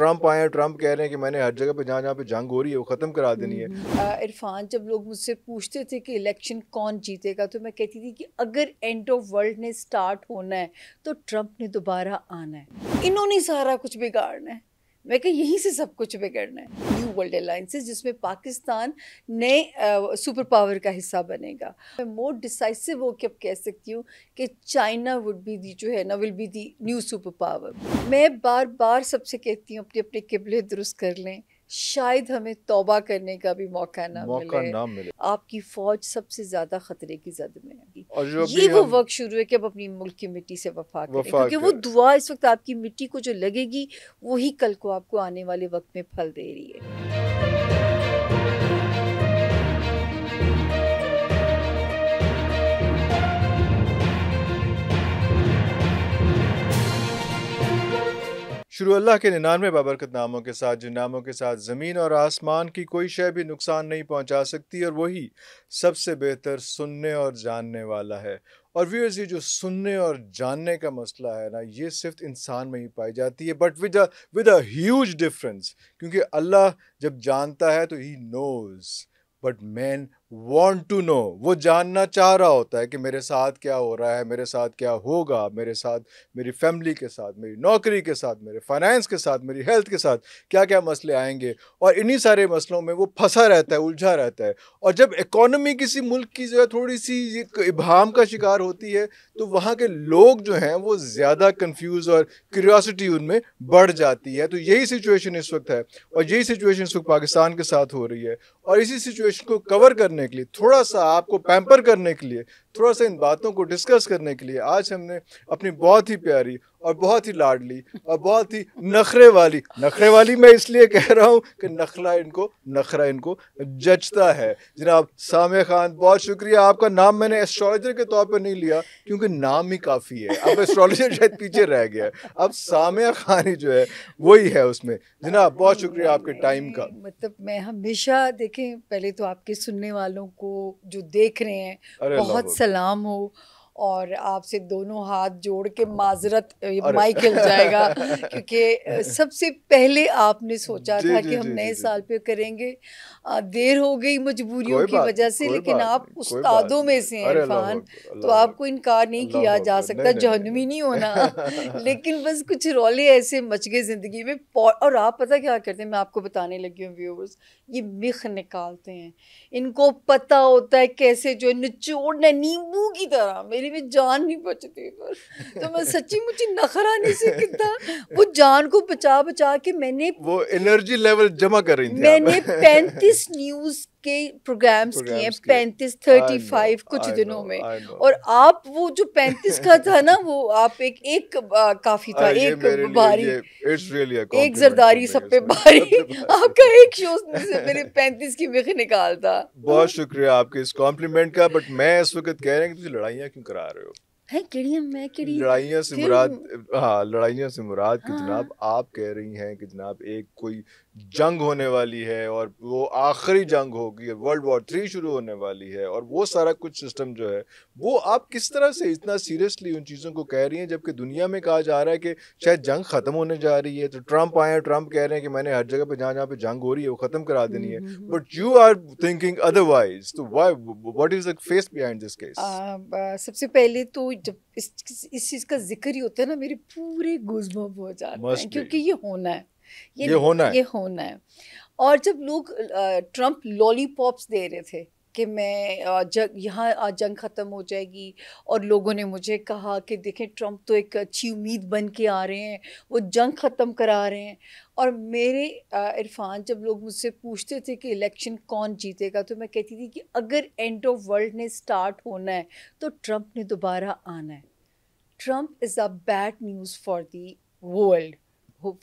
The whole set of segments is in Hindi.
ट्रम्प आए हैं, ट्रम्प कह रहे हैं कि मैंने हर जगह पे जहाँ जहाँ पे जंग हो रही है वो ख़त्म करा देनी है। इरफान, जब लोग मुझसे पूछते थे कि इलेक्शन कौन जीतेगा तो मैं कहती थी कि अगर एंड ऑफ वर्ल्ड ने स्टार्ट होना है तो ट्रम्प ने दोबारा आना है, इन्होंने सारा कुछ बिगाड़ना है। मैं कहा यहीं से सब कुछ बिगड़ना है। न्यू वर्ल्ड अलायंसेस जिसमें पाकिस्तान नए सुपर पावर का हिस्सा बनेगा। मैं मोर डिसाइसिव होकर अब कह सकती हूँ कि चाइना वुड बी दी जो है ना will be the new super power. मैं बार बार सबसे कहती हूँ अपने अपने किबले दुरुस्त कर लें, शायद हमें तौबा करने का भी मौका ना मिले। आपकी फौज सबसे ज्यादा खतरे की जद में है। और जो ये वो वक्त शुरू है कि अब अपनी मुल्क की मिट्टी से वफा करें, क्योंकि वो दुआ इस वक्त आपकी मिट्टी को जो लगेगी वही कल को आपको आने वाले वक्त में फल दे रही है। शुरू अल्लाह के 99 बाबरकत नामों के साथ, जिन नामों के साथ ज़मीन और आसमान की कोई शय भी नुकसान नहीं पहुंचा सकती, और वही सबसे बेहतर सुनने और जानने वाला है। और व्यूअर्स, ये जो सुनने और जानने का मसला है ना, ये सिर्फ इंसान में ही पाई जाती है, but with a huge difference. क्योंकि अल्लाह जब जानता है तो ही knows, but man want to know. वो जानना चाह रहा होता है कि मेरे साथ क्या हो रहा है, मेरे साथ क्या होगा, मेरे साथ, मेरी फैमिली के साथ, मेरी नौकरी के साथ, मेरे फाइनेंस के साथ, मेरी हेल्थ के साथ क्या क्या मसले आएंगे। और इन्हीं सारे मसलों में वो फंसा रहता है, उलझा रहता है। और जब इकोनॉमी किसी मुल्क की जो है थोड़ी सी इबहम का शिकार होती है तो वहाँ के लोग जो हैं वो ज़्यादा कंफ्यूज और क्यूरियोसिटी उनमें बढ़ जाती है। तो यही सिचुएशन इस वक्त है, और यही सिचुएशन इस वक्त पाकिस्तान के साथ हो रही है। और इसी सिचुएशन को कवर करने के लिए, थोड़ा सा आपको पैम्पर करने के लिए, थोड़ा सा इन बातों को डिस्कस करने के लिए आज हमने अपनी बहुत ही प्यारी और बहुत ही लाडली और बहुत ही नखरे वाली मैं इसलिए कह रहा हूँ कि नखरा इनको जचता है, जनाब सामिया खान। बहुत शुक्रिया। आपका नाम मैंने एस्ट्रोलॉजर के तौर पर नहीं लिया क्योंकि नाम ही काफ़ी है, अब एस्ट्रोलॉजर शायद पीछे रह गया है, अब सामिया खान ही जो है वही है उसमें। जनाब बहुत शुक्रिया आपके टाइम का। मतलब मैं हमेशा, देखें, पहले तो आपके सुनने वालों को जो देख रहे हैं बहुत सलाम हो, और आपसे दोनों हाथ जोड़ के माजरत, माइक हिल जाएगा क्योंकि सबसे पहले आपने सोचा था कि हम नए साल पे करेंगे। देर हो गई मजबूरियों की वजह से, लेकिन आप उस्तादों में से हैं इरफान, तो आपको इनकार नहीं किया जा सकता, जहन्नमी नहीं होना। लेकिन बस कुछ रौले ऐसे मच गए जिंदगी में। और आप पता क्या करते हैं, मैं आपको बताने लगी हूँ व्यूअर्स, ये मिख निकालते हैं, इनको पता होता है कैसे जो निचोड़ना, नींबू की तरह मेरी में जान नहीं बचती। तो मैं सच्ची मुच्ची नखरा नहीं से कितना वो जान को बचा बचा के मैंने वो एनर्जी लेवल जमा कर रही थी। मैंने 35 न्यूज के प्रोग्राम्स किए, 35 कुछ दिनों में। और आप वो जो 35 का था ना, वो आप एक काफी था, एक भारी, एक जरदारी सब पे भारी। आपका एक शो से मेरे 35 की मिख निकालता। बहुत शुक्रिया आपके इस कॉम्प्लीमेंट का। बट मैं इस वक्त कह रहे हैं कि तुम लड़ाइयाँ क्यों करा रहे हो? है लड़ाइयाँ से मुराद, हाँ, लड़ाइयाँ से मुराद कि जनाब आप कह रही हैं कि जनाब एक कोई जंग होने वाली है और वो आखिरी जंग होगी, वर्ल्ड वॉर 3 शुरू होने वाली है, और वो सारा कुछ सिस्टम जो है वो आप किस तरह से इतना सीरियसली उन चीज़ों को कह रही हैं, जबकि दुनिया में कहा जा रहा है कि शायद जंग ख़त्म होने जा रही है। तो ट्रम्प आए हैं, ट्रम्प कह रहे हैं कि मैंने हर जगह पे जहाँ जहाँ पे जंग हो रही है वो ख़त्म करा देनी है, but you are thinking otherwise. तो what is the face behind this case? सबसे पहले तो जब इस चीज़ का जिक्र ही होता है ना, मेरे पूरे गूज़बम्प हो जाते हैं, क्योंकि ये होना है, ये होना है। और जब लोग ट्रम्प लॉलीपॉप्स दे रहे थे कि मैं यहाँ जंग ख़त्म हो जाएगी, और लोगों ने मुझे कहा कि देखें ट्रम्प तो एक अच्छी उम्मीद बन के आ रहे हैं, वो जंग ख़त्म करा रहे हैं। और मेरे इरफान, जब लोग मुझसे पूछते थे कि इलेक्शन कौन जीतेगा तो मैं कहती थी कि अगर एंड ऑफ वर्ल्ड ने स्टार्ट होना है तो ट्रम्प ने दोबारा आना है। Trump is a bad news for the world,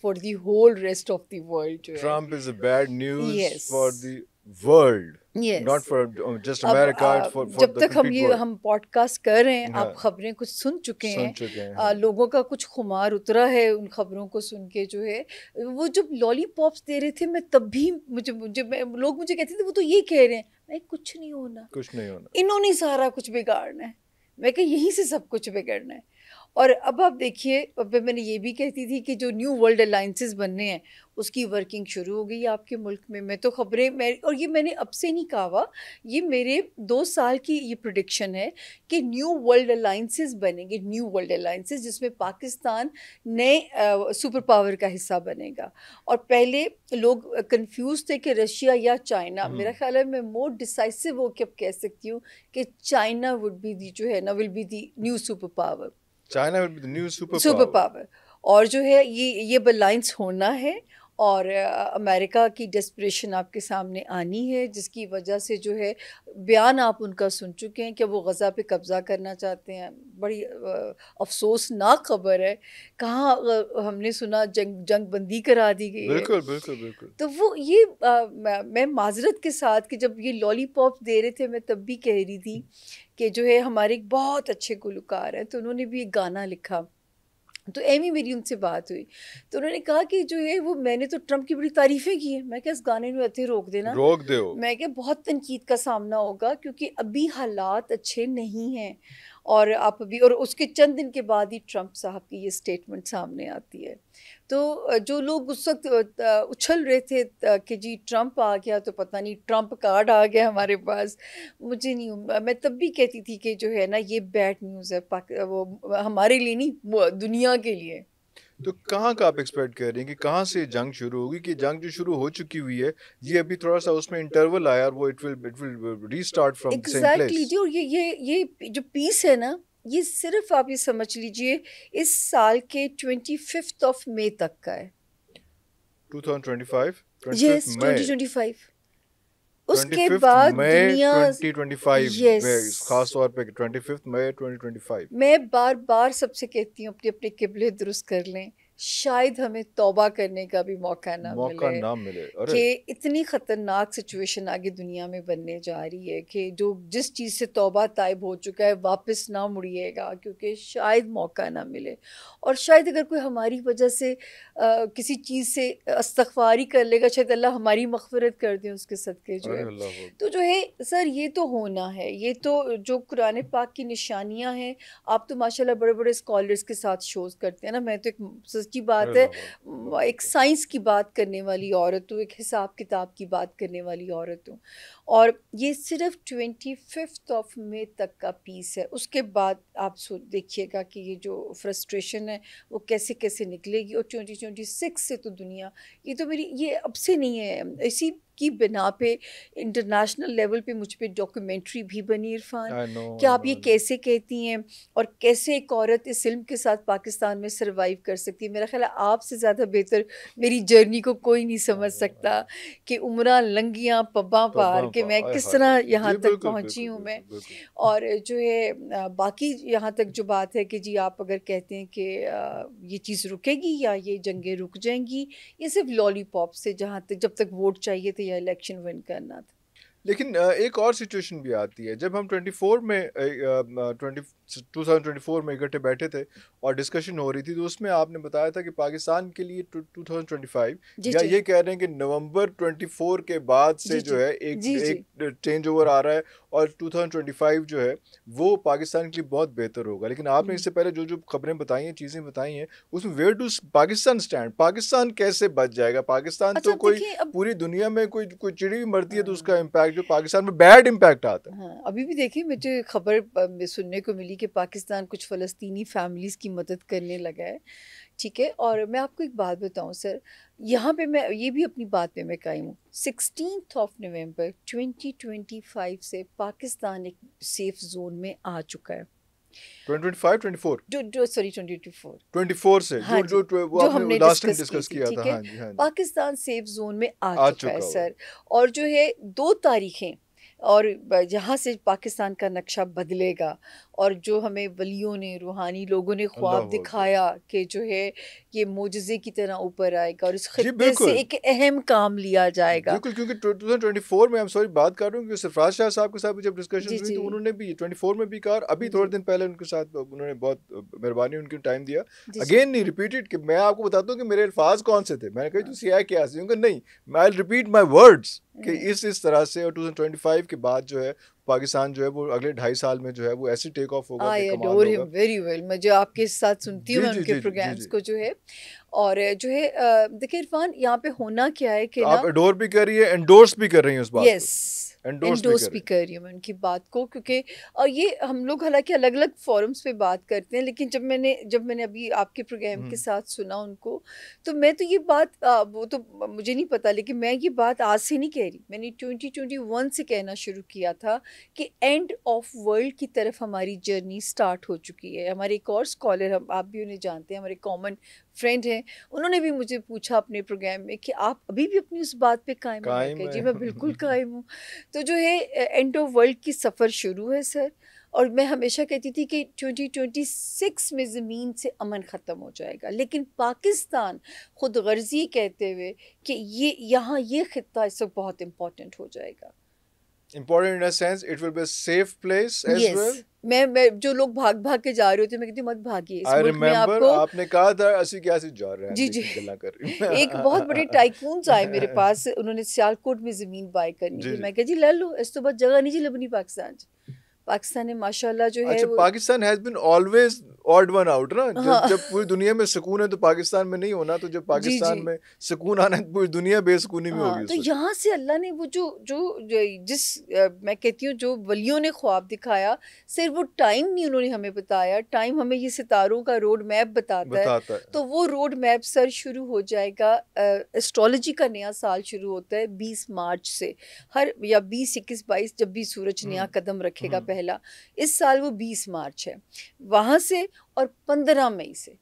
for the whole rest of the world. Trump is a bad news for the world. Yes. Not for just America, for जब the तक हम पॉडकास्ट कर रहे हैं, आप खबरें कुछ सुन चुके हैं, लोगों का कुछ खुमार उतरा है उन खबरों को सुन के। जो है वो जब लॉलीपॉप्स दे रहे थे, मैं तब भी लोग मुझे कहते थे वो तो ये कह रहे हैं, मैं कुछ नहीं होना, इन्होंने सारा कुछ बिगाड़ना है। मैं कहा यहीं से सब कुछ बिगड़ना है। और अब आप देखिए, अब मैंने ये भी कहती थी कि जो न्यू वर्ल्ड अलाइंसेस बनने हैं उसकी वर्किंग शुरू हो गई आपके मुल्क में। मैं तो खबरें और ये मैंने अब से नहीं कहा हुआ, ये मेरे 2 साल की ये प्रोडिक्शन है कि न्यू वर्ल्ड अलाइंसेस बनेंगे, न्यू वर्ल्ड अलाइंसेस जिसमें पाकिस्तान नए सुपर पावर का हिस्सा बनेगा। और पहले लोग कंफ्यूज थे कि रशिया या चाइना, मेरा ख्याल है मैं मोर डिसाइसिव हो के अब कह सकती हूँ कि चाइना वुड बी दी, जो है ना, will be the new super power. China will be the new super power. और जो है ये बैलेंस होना है। और अमेरिका की डेस्परेशन आपके सामने आनी है, जिसकी वजह से जो है बयान आप उनका सुन चुके हैं कि वो गज़ा पे कब्ज़ा करना चाहते हैं। बड़ी अफसोसनाक खबर है। कहाँ हमने सुना जंग बंदी करा दी गई है। बिल्कुल बिल्कुल बिल्कुल। तो वो ये मैं माजरत के साथ कि जब ये लॉलीपॉप दे रहे थे मैं तब भी कह रही थी कि जो है हमारे एक बहुत अच्छे गुलकार हैं, तो उन्होंने भी एक गाना लिखा। तो एमी मेरी उनसे बात हुई तो उन्होंने कहा कि जो है वो मैंने तो ट्रम्प की बड़ी तारीफ़ें की हैं। मैं क्या इस गाने में अति रोक देना, रोक दो। मैं क्या बहुत तनकीद का सामना होगा क्योंकि अभी हालात अच्छे नहीं हैं। और आप अभी, और उसके चंद दिन के बाद ही ट्रम्प साहब की ये स्टेटमेंट सामने आती है। तो जो लोग उस वक्त उछल रहे थे कि जी ट्रम्प आ गया, तो पता नहीं ट्रम्प कार्ड आ गया हमारे पास, मुझे नहीं, मैं तब भी कहती थी कि जो है ना ये बैड न्यूज़ है वो हमारे लिए नहीं, दुनिया के लिए। तो कहाँ का आप एक्सपेक्ट कर रही हैं कि कहाँ से जंग शुरू होगी? कि जंग जो शुरू हो चुकी हुई है, ये अभी थोड़ा सा उसमें इंटरवल आया और वो it will restart from the same place. जी। और ये जो पीस है ना, ये सिर्फ आप ये समझ लीजिए इस साल के 25 मई तक का है। 2025 यस, 2025। उसके बाद दुनिया 2025 में खास तौर पे 25 मई 2025। मैं बार बार सबसे कहती हूँ अपने अपने किबले दुरुस्त कर लें, शायद हमें तौबा करने का भी मौका ना मिले कि इतनी ख़तरनाक सिचुएशन आगे दुनिया में बनने जा रही है कि जो जिस चीज़ से तौबा ताइब हो चुका है वापस ना मुड़िएगा, क्योंकि शायद मौका ना मिले। और शायद अगर कोई हमारी वजह से किसी चीज़ से इस्तग़फ़ार ही कर लेगा, शायद अल्लाह हमारी मग़फ़िरत कर दे उसके सदक़े जो है। तो जो है सर, ये तो होना है, ये तो जो कुरान पाक की निशानियाँ हैं। आप तो माशाल्लाह बड़े बड़े स्कॉलर्स के साथ शोज़ करते हैं ना, मैं तो एक सच्ची बात है एक साइंस की बात करने वाली औरत हूँ, एक हिसाब किताब की बात करने वाली औरत हूँ। और ये सिर्फ 25 मई तक का पीस है। उसके बाद आप देखिएगा कि ये जो फ्रस्ट्रेशन है वो कैसे कैसे निकलेगी। और 2026 से तो दुनिया, ये तो मेरी, ये अब से नहीं है, इसी की बिना पे इंटरनेशनल लेवल पे मुझ पे डॉक्यूमेंट्री भी बनी इरफान कि आप ये कैसे कहती हैं और कैसे एक औरत इस इल्म के साथ पाकिस्तान में सरवाइव कर सकती है। मेरा ख्याल है आपसे ज़्यादा बेहतर मेरी जर्नी को कोई नहीं समझ सकता कि उम्रा लंगियाँ पब्बा पार के मैं किस तरह यहाँ तक पहुँची हूँ मैं। और जो है बाकी यहाँ तक जो बात है कि जी आप अगर कहते हैं कि ये चीज़ रुकेगी या ये जंगें रुक जाएंगी, ये सिर्फ लॉलीपॉप से, जहाँ तक जब तक वोट चाहिए थे या इलेक्शन विन करना था। लेकिन एक और सिचुएशन भी आती है, जब हम 24 में 2024 में इकट्ठे बैठे थे और डिस्कशन हो रही थी, तो उसमें आपने बताया था कि पाकिस्तान के लिए 2025 या ये कह रहे हैं कि नवंबर 24 के बाद से जो है एक चेंज ओवर आ रहा है और 2025 जो है वो पाकिस्तान के लिए बहुत बेहतर होगा। लेकिन आपने इससे पहले जो जो खबरें बताई हैं, चीज़ें बताई हैं, उसमें where do Pakistan stand? Pakistan कैसे बच जाएगा? पाकिस्तान तो कोई पूरी दुनिया में कोई चिड़ी भी मरती है तो उसका इम्पैक्ट जो पाकिस्तान में बैड इम्पैक्ट आता है। हाँ, अभी भी देखिए मुझे खबर सुनने को मिली कि पाकिस्तान कुछ फ़लस्तीनी फैमिलीज़ की मदद करने लगा है, ठीक है। और मैं आपको एक बात बताऊं सर, यहाँ पे मैं ये भी अपनी बात पे मैं कायम हूँ। 16 नवंबर 2025 से पाकिस्तान एक सेफ जोन में आ चुका है। 2025 24 सॉरी 24 से हाँ जो हमने लास्ट टाइम डिस्कस किया था। हाँ जी, हाँ जी। पाकिस्तान सेफ जोन में आ चुका है सर। और जो है 2 तारीखें और जहाँ से पाकिस्तान का नक्शा बदलेगा और जो हमें वलियों ने, रूहानी लोगों ने ख्वाब दिखाया कि जो है ये मोजज़े की तरह ऊपर आएगा और इस खित्ते से एक अहम काम लिया जाएगा। बिल्कुल, क्योंकि 2024 में, I'm sorry बात कर रहा हूँ कि सरफराज शाह साहब के साथ जब डिस्कशन हुई तो उन्होंने भी 24 में भी कहा, अभी थोड़े दिन पहले उनके साथ उन्होंने बहुत मेहरबानी उनकी टाइम दिया, अगेन नहीं रिपीटेड कि मैं आपको बताता हूँ कि मेरे अल्फाज कौन से थे। मैंने कहा तुम क्या नहीं, आई रिपीट माई वर्ड्स कि इस तरह से, और 2025 के बाद जो है पाकिस्तान जो है वो अगले 2.5 साल में जो है वो ऐसी टेक ऑफ होगा कि कमाल होगा। वेरी वेल, मैं जो आपके साथ सुनती हूँ उनके प्रोग्राम्स को जो है, और जो है देखिए इरफान, यहाँ पे होना क्या है कि आप एडोर भी कर रही है, एंडोर्स भी कर रही हैं उस बात को। यस, एंडोर्स भी कर रही हूँ मैं उनकी बात को, क्योंकि और ये हम लोग हालांकि अलग अलग फोरम्स पे बात करते हैं, लेकिन जब मैंने अभी आपके प्रोग्राम के साथ सुना उनको, तो मैं तो ये बात वो तो मुझे नहीं पता, लेकिन मैं ये बात आज से नहीं कह रही, मैंने 2021 से कहना शुरू किया था कि एंड ऑफ वर्ल्ड की तरफ हमारी जर्नी स्टार्ट हो चुकी है। हमारे एक और स्कॉलर, हम आप भी उन्हें जानते हैं, हमारे कॉमन फ्रेंड हैं, उन्होंने भी मुझे पूछा अपने प्रोग्राम में कि आप अभी भी अपनी उस बात पे कायम हैं? जी मैं बिल्कुल कायम हूँ। तो जो है एंड ऑफ वर्ल्ड की सफ़र शुरू है सर, और मैं हमेशा कहती थी कि 2026 में ज़मीन से अमन ख़त्म हो जाएगा, लेकिन पाकिस्तान खुद गर्जी कहते हुए कि ये ख़ित्ता इस वक्त बहुत इम्पोर्टेंट हो जाएगा। Important in a sense, it will be a safe place as well. मैं जो लोग भाग के जा रहे होते, मैं कहती हूँ मत भागिए, इस मुल्क में आपको, आपने कहा था ऐसी क्या जा रहे हैं, जी गल्ला कर रही एक बहुत बड़े टाइकून्स आए मेरे पास, उन्होंने सियालकोट में ज़मीन बाय करनी थी, मैं कहा जी ले लो, इस तो बहुत जगह नहीं जी लबनी पाकिस्तान ने माशाल्लाह जो है। अच्छा, Pakistan has been always odd one out ना। जब पूरी दुनिया में सुकून है तो पाकिस्तान में नहीं होना, तो जब पाकिस्तान में सुकून आना है तो पूरी दुनिया बेसुकूनी में होगी। तो यहाँ से अल्लाह ने वो मैं कहती हूँ जो वलियों ने ख्वाब दिखाया, सिर्फ वो टाइम नहीं उन्होंने हमें बताया, टाइम हमें ये सितारों का रोड मैप बताता है। तो वो रोड मैप सर शुरू हो जाएगा, एस्ट्रोलॉजी का नया साल शुरू होता है 20 मार्च से, हर या 20, 21, 22 जब भी सूरज नया कदम रखेगा पहला, इस साल वो 20 मार्च है, वहाँ से और 15 मई से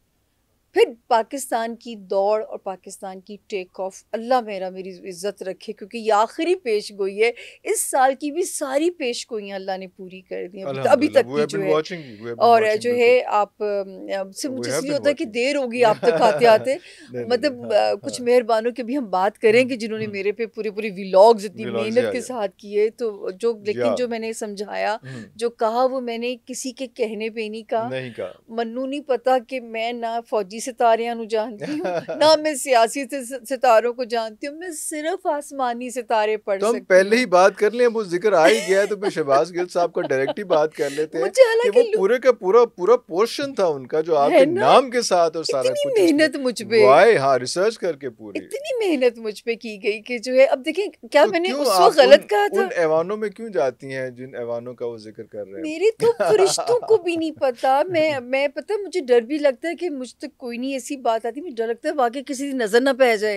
फिर पाकिस्तान की दौड़ और पाकिस्तान की टेक ऑफ। अल्लाह मेरी इज़्ज़त रखे, क्योंकि ये आखिरी पेश गोई है, इस साल की भी सारी पेश गोइयाँ अल्लाह ने पूरी कर दी अभी तक की जो है। और जो है आप से मुझे इसलिए होता है कि देर होगी आप तक आते आते, मतलब कुछ मेहरबानों की भी हम बात करेंगे जिन्होंने मेरे पे पूरे व्लॉग्स इतनी मेहनत के साथ किए, तो लेकिन जो मैंने समझाया, जो कहा, वो मैंने किसी के कहने पे नहीं कहा। मन्नू नहीं पता कि मैं ना फौजी सितारियां नु जानती हूँ ना मैं सियासी सितारों को जानती हूँ, मैं सिर्फ आसमानी सितारे पढ़ सकती हूँ। तो पहले ही बात कर लें, वो जिक्र आ ही गया है तो फिर शहबाज गिल साहब का डायरेक्ट ही बात कर लेते हैं कि वो पूरे का पूरा पोर्शन था उनका जो आपके नाम के साथ, और सारा कुछ मेहनत मुझ पे, हाँ रिसर्च करके पूरी इतनी मेहनत मुझ पे की गई कि जो है, अब देखें क्या मैंने उस वक्त गलत कहा था। उन ऐवानों में क्यों जाती हैं जिन ऐवानों का वो जिक्र कर रहे हैं? मेरे तो फरिश्तों को भी नहीं पता, मैं पता, मुझे डर भी लगता है कि मुझ तक कोई नहीं ऐसी बात आती, मुझे डर लगता है वाकई किसी की नजर ना पै जाए,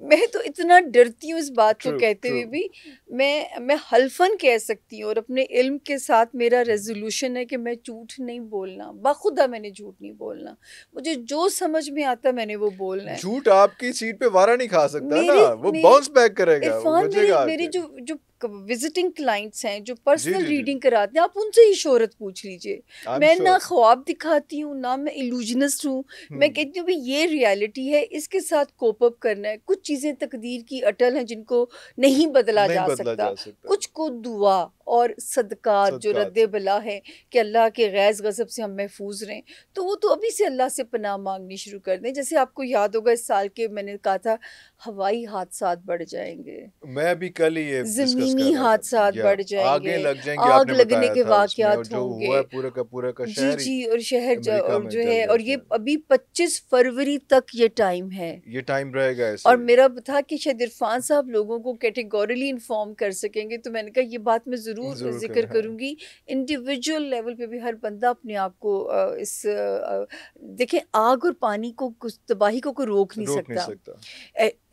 मैं तो इतना डरती हूँ इस बात को कहते हुए भी। मैं हल्फन कह सकती हूँ, और अपने इल्म के साथ मेरा रेजोल्यूशन है कि मैं झूठ नहीं बोलना, बाखुदा मैंने झूठ नहीं बोलना, मुझे जो समझ में आता मैंने वो बोलना है। झूठ आपकी सीट पे वारा नहीं खा सकता ना, वो बाउंस बैक करेगा। मेरे जो विजिटिंग क्लाइंट्स हैं, जो पर्सनल रीडिंग कराते हैं, आप उनसे ही शोहरत पूछ लीजिए। मैं ना ख्वाब दिखाती हूँ, ना मैं इल्यूजनिस्ट हूँ, मैं कहती हूँ भाई ये रियलिटी है, इसके साथ कोप अप करना है। कुछ चीज़ें तकदीर की अटल हैं जिनको नहीं बदला जा सकता। कुछ को दुआ और सदकात जो रद्दे बला है कि अल्लाह के गैज़ गज़ब से हम महफूज रहें, तो वो तो अभी से अल्लाह से पनाह मांगनी शुरू कर दें। जैसे आपको याद होगा इस साल के मैंने कहा था हवाई हादसात बढ़ जाएंगे, मैं अभी कल ही ये ज़मीनी हादसात बढ़ जाएंगे, आग लगने के वाक़यात होंगे पूरा का शहर, जी और शहर जो है, और ये अभी 25 फरवरी तक ये टाइम है, ये टाइम रहेगा ऐसे। और मेरा था कि शायद इरफान साहब लोगों को कैटेगोरिकली इन्फॉर्म कर सकेंगे, तो मैंने कहा ये बात मैं ज़रूर जिक्र करूँगी। इंडिविजुअल लेवल पे भी हर बंदा अपने आप को देखें, आग और पानी को, तबाही को रोक नहीं सकता।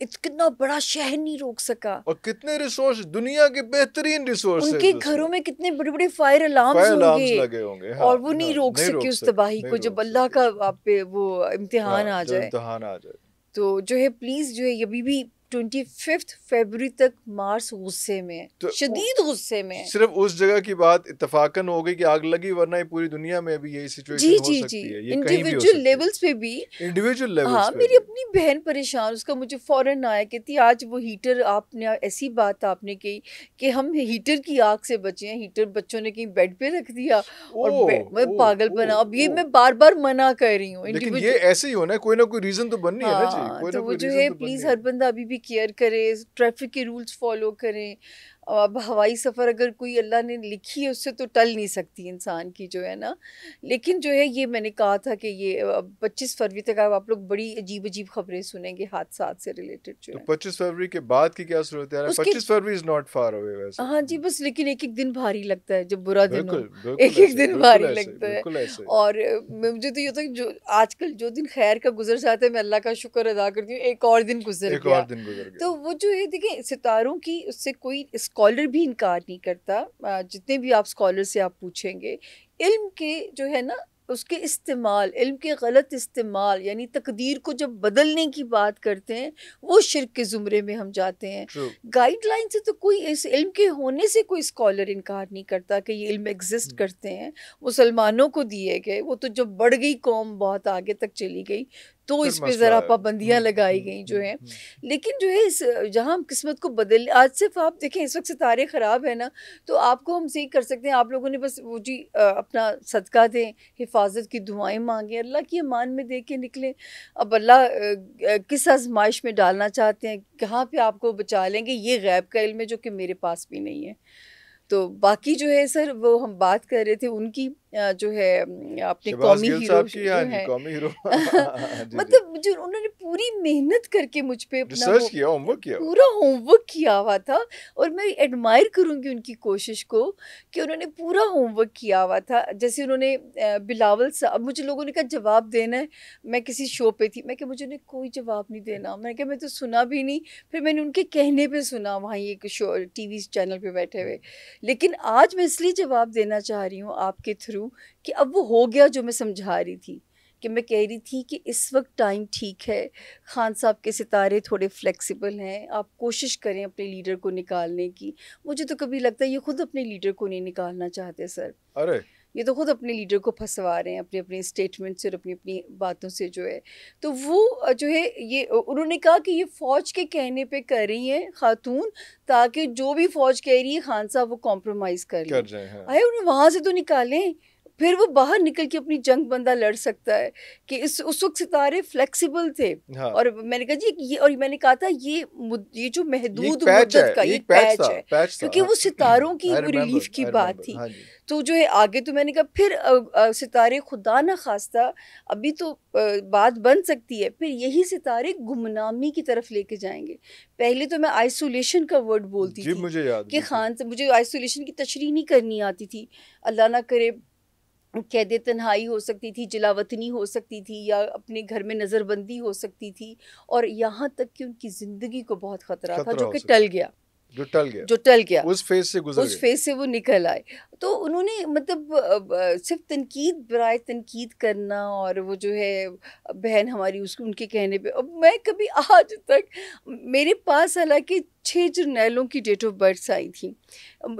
कितना बड़ा शहर नहीं रोक सका, और कितने रिसोर्स, दुनिया के बेहतरीन रिसोर्स, उनके घरों में कितने बड़े बड़े फायर अलार्म्स लगे होंगे, हाँ, और वो नहीं रोक सके उस तबाही को, जब अल्लाह का आप पे वो इम्तिहान आ जाए। तो जो है प्लीज जो है अभी भी 25 फरवरी तक मार्स गुस्से में, तो शदीद गुस्से में। सिर्फ उस जगह की बात इत्तफाकन हो गई कि आग लगी, वरना ये पूरी दुनिया में भी यही सिचुएशन हो सकती है। ये इंडिविजुअल लेवल्स पे भी, इंडिविजुअल लेवल्स हाँ, मेरी अपनी बहन परेशान, उसका मुझे फौरन आया, कहती आज वो हीटर, आपने ऐसी बात आपने कही कि हम हीटर की आग से बचे हैं, हीटर बच्चों ने कहीं बेड पे रख दिया और मैं पागल बना। अब ये मैं बार बार मना कर रही हूँ, लेकिन ये ऐसे ही होना है, कोई ना कोई रीजन तो बननी है ना जी, कोई ना कोई रीजन। प्लीज हर बंदा अभी भी भी केयर करें, ट्रैफिक के रूल्स फॉलो करें। अब हवाई सफ़र अगर कोई अल्लाह ने लिखी है उससे तो टल नहीं सकती इंसान की जो है ना। लेकिन जो है ये मैंने कहा था कि ये 25 फरवरी तक आप लोग बड़ी अजीब अजीब खबरें सुनेंगे हादसात से रिलेटेड जो तो है। 25 फरवरी के बाद की क्या सूरत है? उसके 25 फरवरी इज नॉट फार अवे वैसे। हाँ जी, बस लेकिन एक एक दिन भारी लगता है जब बुरा दिन हो, बिल्कुल एक बिल्कुल एक ऐसे, दिन बिल्कुल भारी ऐसे, लगता है। बिल्कुल ऐसे। और मुझे तो ये होता है कि जो आजकल जो दिन खैर का गुजर जाता है मैं अल्लाह का शुक्र अदा करती हूँ, एक और दिन गुजर एक गया। और दिन गुजर तो गया। वो जो है देखिए सितारों की, उससे कोई स्कॉलर भी इनकार नहीं करता। जितने भी आप स्कॉलर से आप पूछेंगे, इल्म के जो है ना उसके इस्तेमाल, इल्म के गलत इस्तेमाल, यानी तकदीर को जब बदलने की बात करते हैं वो शिर्क के ज़ुमरे में हम जाते हैं। ट्रू। गाइडलाइन से तो कोई, इस इल्म के होने से कोई स्कॉलर इनकार नहीं करता कि ये इल्म एग्जिस्ट करते हैं, मुसलमानों को दिए गए। वो तो जब बढ़ गई कौम, बहुत आगे तक चली गई, तो फिर इस पे मसला ज़रा है। पाबंदियाँ लगाई गई जो हैं। लेकिन जो है इस जहाँ हम किस्मत को बदल, आज सिर्फ आप देखें इस वक्त सितारे ख़राब है ना, तो आपको हम यही कर सकते हैं, आप लोगों ने बस वो जी अपना सदका दें, हिफाजत की दुआएं मांगें, अल्लाह की अमान में दे के निकलें। अब अल्लाह किस आजमाइश में डालना चाहते हैं, कहाँ पे आपको बचा लेंगे, ये गैब का इल्म है जो कि मेरे पास भी नहीं है। तो बाकी जो है सर, वो हम बात कर रहे थे उनकी जो है अपने शहबाज कौमी गिल हीरो साहब की, जो हाँ जी, है कौमी हीरो। जी जी। मतलब जो उन्होंने पूरी मेहनत करके मुझ पे अपना रिसर्च वो किया, होमवर्क किया हुआ। पूरा होमवर्क किया हुआ था। और मैं एडमायर करूंगी उनकी कोशिश को कि उन्होंने पूरा होमवर्क किया हुआ था। जैसे उन्होंने बिलावल साहब, मुझे लोगों ने कहा जवाब देना है, मैं किसी शो पे थी, मैं कहा मुझे उन्हें कोई जवाब नहीं देना, मैंने कहा मैं तो सुना भी नहीं। फिर मैंने उनके कहने पे सुना वहाँ एक शो टीवी चैनल पे बैठे हुए। लेकिन आज मैं इसलिए जवाब देना चाह रही हूँ आपके थ्रू कि अब वो हो गया जो मैं समझा रही थी, कि मैं कह रही थी कि इस वक्त टाइम ठीक है, खान साहब के सितारे थोड़े फ्लेक्सिबल हैं, आप कोशिश करें अपने लीडर को निकालने की। मुझे तो कभी लगता है ये खुद अपने लीडर को नहीं निकालना चाहते सर, अरे ये तो खुद अपने लीडर को फंसवा रहे हैं अपनी अपनी स्टेटमेंट से और अपनी अपनी बातों से जो है। तो वो जो है ये उन्होंने कहा कि ये फ़ौज के कहने पे कर रही हैं खातून, ताकि जो भी फ़ौज कह रही है खान साहब वो कॉम्प्रोमाइज़ कर लें। कर जाए, हाँ। अरे उन्हें वहाँ से तो निकालें, फिर वो बाहर निकल के अपनी जंग बंदा लड़ सकता है। कि इस उस वक्त सितारे फ्लेक्सिबल थे। हाँ, और मैंने कहा जी ये, और मैंने कहा था ये जो ये एक महदूद पैच है, मुद्दत का ये ये एक पैच पैच था, है, पैच था, क्योंकि हाँ। वो सितारों की वो रिलीफ की आई बात रिमेम्बर, थी। हाँ जी। तो जो है आगे तो मैंने कहा फिर सितारे खुदा ना खास्ता अभी तो बात बन सकती है, फिर यही सितारे गुमनामी की तरफ लेके जाएंगे। पहले तो मैं आइसोलेशन का वर्ड बोलती जी, थी मुझे याद, कि बिल्कुल। खान से मुझे आइसोलेशन की तशरीह नहीं करनी आती थी। अल्लाह ना करे कैद तन्हाई हो सकती थी, जलावतनी हो सकती थी, या अपने घर में नज़रबंदी हो सकती थी, और यहाँ तक कि उनकी ज़िंदगी को बहुत ख़तरा था खतरा जो हो कि सकता टल है, गया, जो टल गया, जो टल गया, उस फेज से गुजर उस गए। फेज से वो निकल आए। तो उन्होंने मतलब सिर्फ तनकीद बराए तनकीद करना, और वो जो है बहन हमारी उसको उनके कहने पे, अब मैं कभी आज तक, मेरे पास हालांकि 6 जर्नैलों की डेट ऑफ बर्थ आई थी।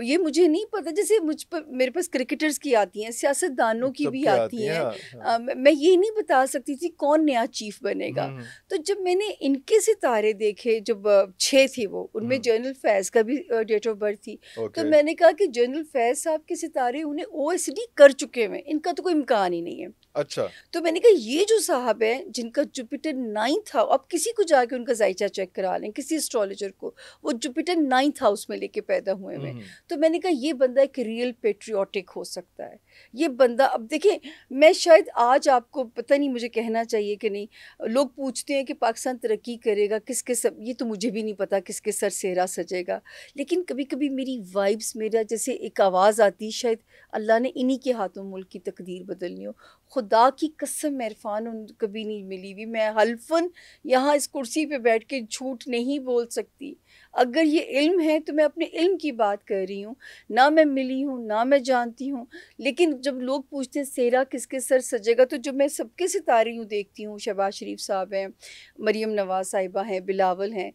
ये मुझे नहीं पता, जैसे मुझ पर मेरे पास क्रिकेटर्स की आती हैं, सियासतदानों की भी सबके आती आती हैं, हैं। हाँ, हाँ। मैं ये नहीं बता सकती थी कौन नया चीफ बनेगा। हम्म, तो जब मैंने इनके सितारे देखे, जब 6 थे वो, उनमें जनरल फैज़ का भी डेट ऑफ बर्थ थी। तो ओके। मैंने कहा कि जनरल फैज़ साहब के सितारे उन्हें ओएसडी कर चुके हैं, इनका तो कोई इम्कान ही नहीं है। अच्छा। तो मैंने कहा ये जो साहब हैं जिनका जुपिटर 9th हाउस, आप किसी को जाके उनका जायचा चेक करा लें, किसी एस्ट्रोलॉजर को, वो जुपिटर 9th हाउस में लेके पैदा हुए हैं। तो मैंने कहा ये बंदा एक रियल पेट्रियोटिक हो सकता है। ये बंदा, अब देखें, मैं शायद आज आपको पता नहीं मुझे कहना चाहिए कि नहीं, लोग पूछते हैं कि पाकिस्तान तरक्की करेगा किसके सब, ये तो मुझे भी नहीं पता किसके सर सेहरा सजेगा। लेकिन कभी कभी मेरी वाइब्स, मेरा जैसे एक आवाज़ आती, शायद अल्लाह ने इन्हीं के हाथों मुल्क की तकदीर बदलनी हो। खुदा की कसम मैं इरफान कभी नहीं मिली हुई, मैं हल्फन यहाँ इस कुर्सी पे बैठ के झूठ नहीं बोल सकती। अगर ये इल्म है तो मैं अपने इल्म की बात कर रही हूँ, ना मैं मिली हूँ ना मैं जानती हूँ। लेकिन जब लोग पूछते हैं सेहरा किसके सर सजेगा, तो जब मैं सबके सितारे यूँ देखती हूँ, शहबाज शरीफ साहब हैं, मरीम नवाज साहिबा हैं, बिलावल हैं,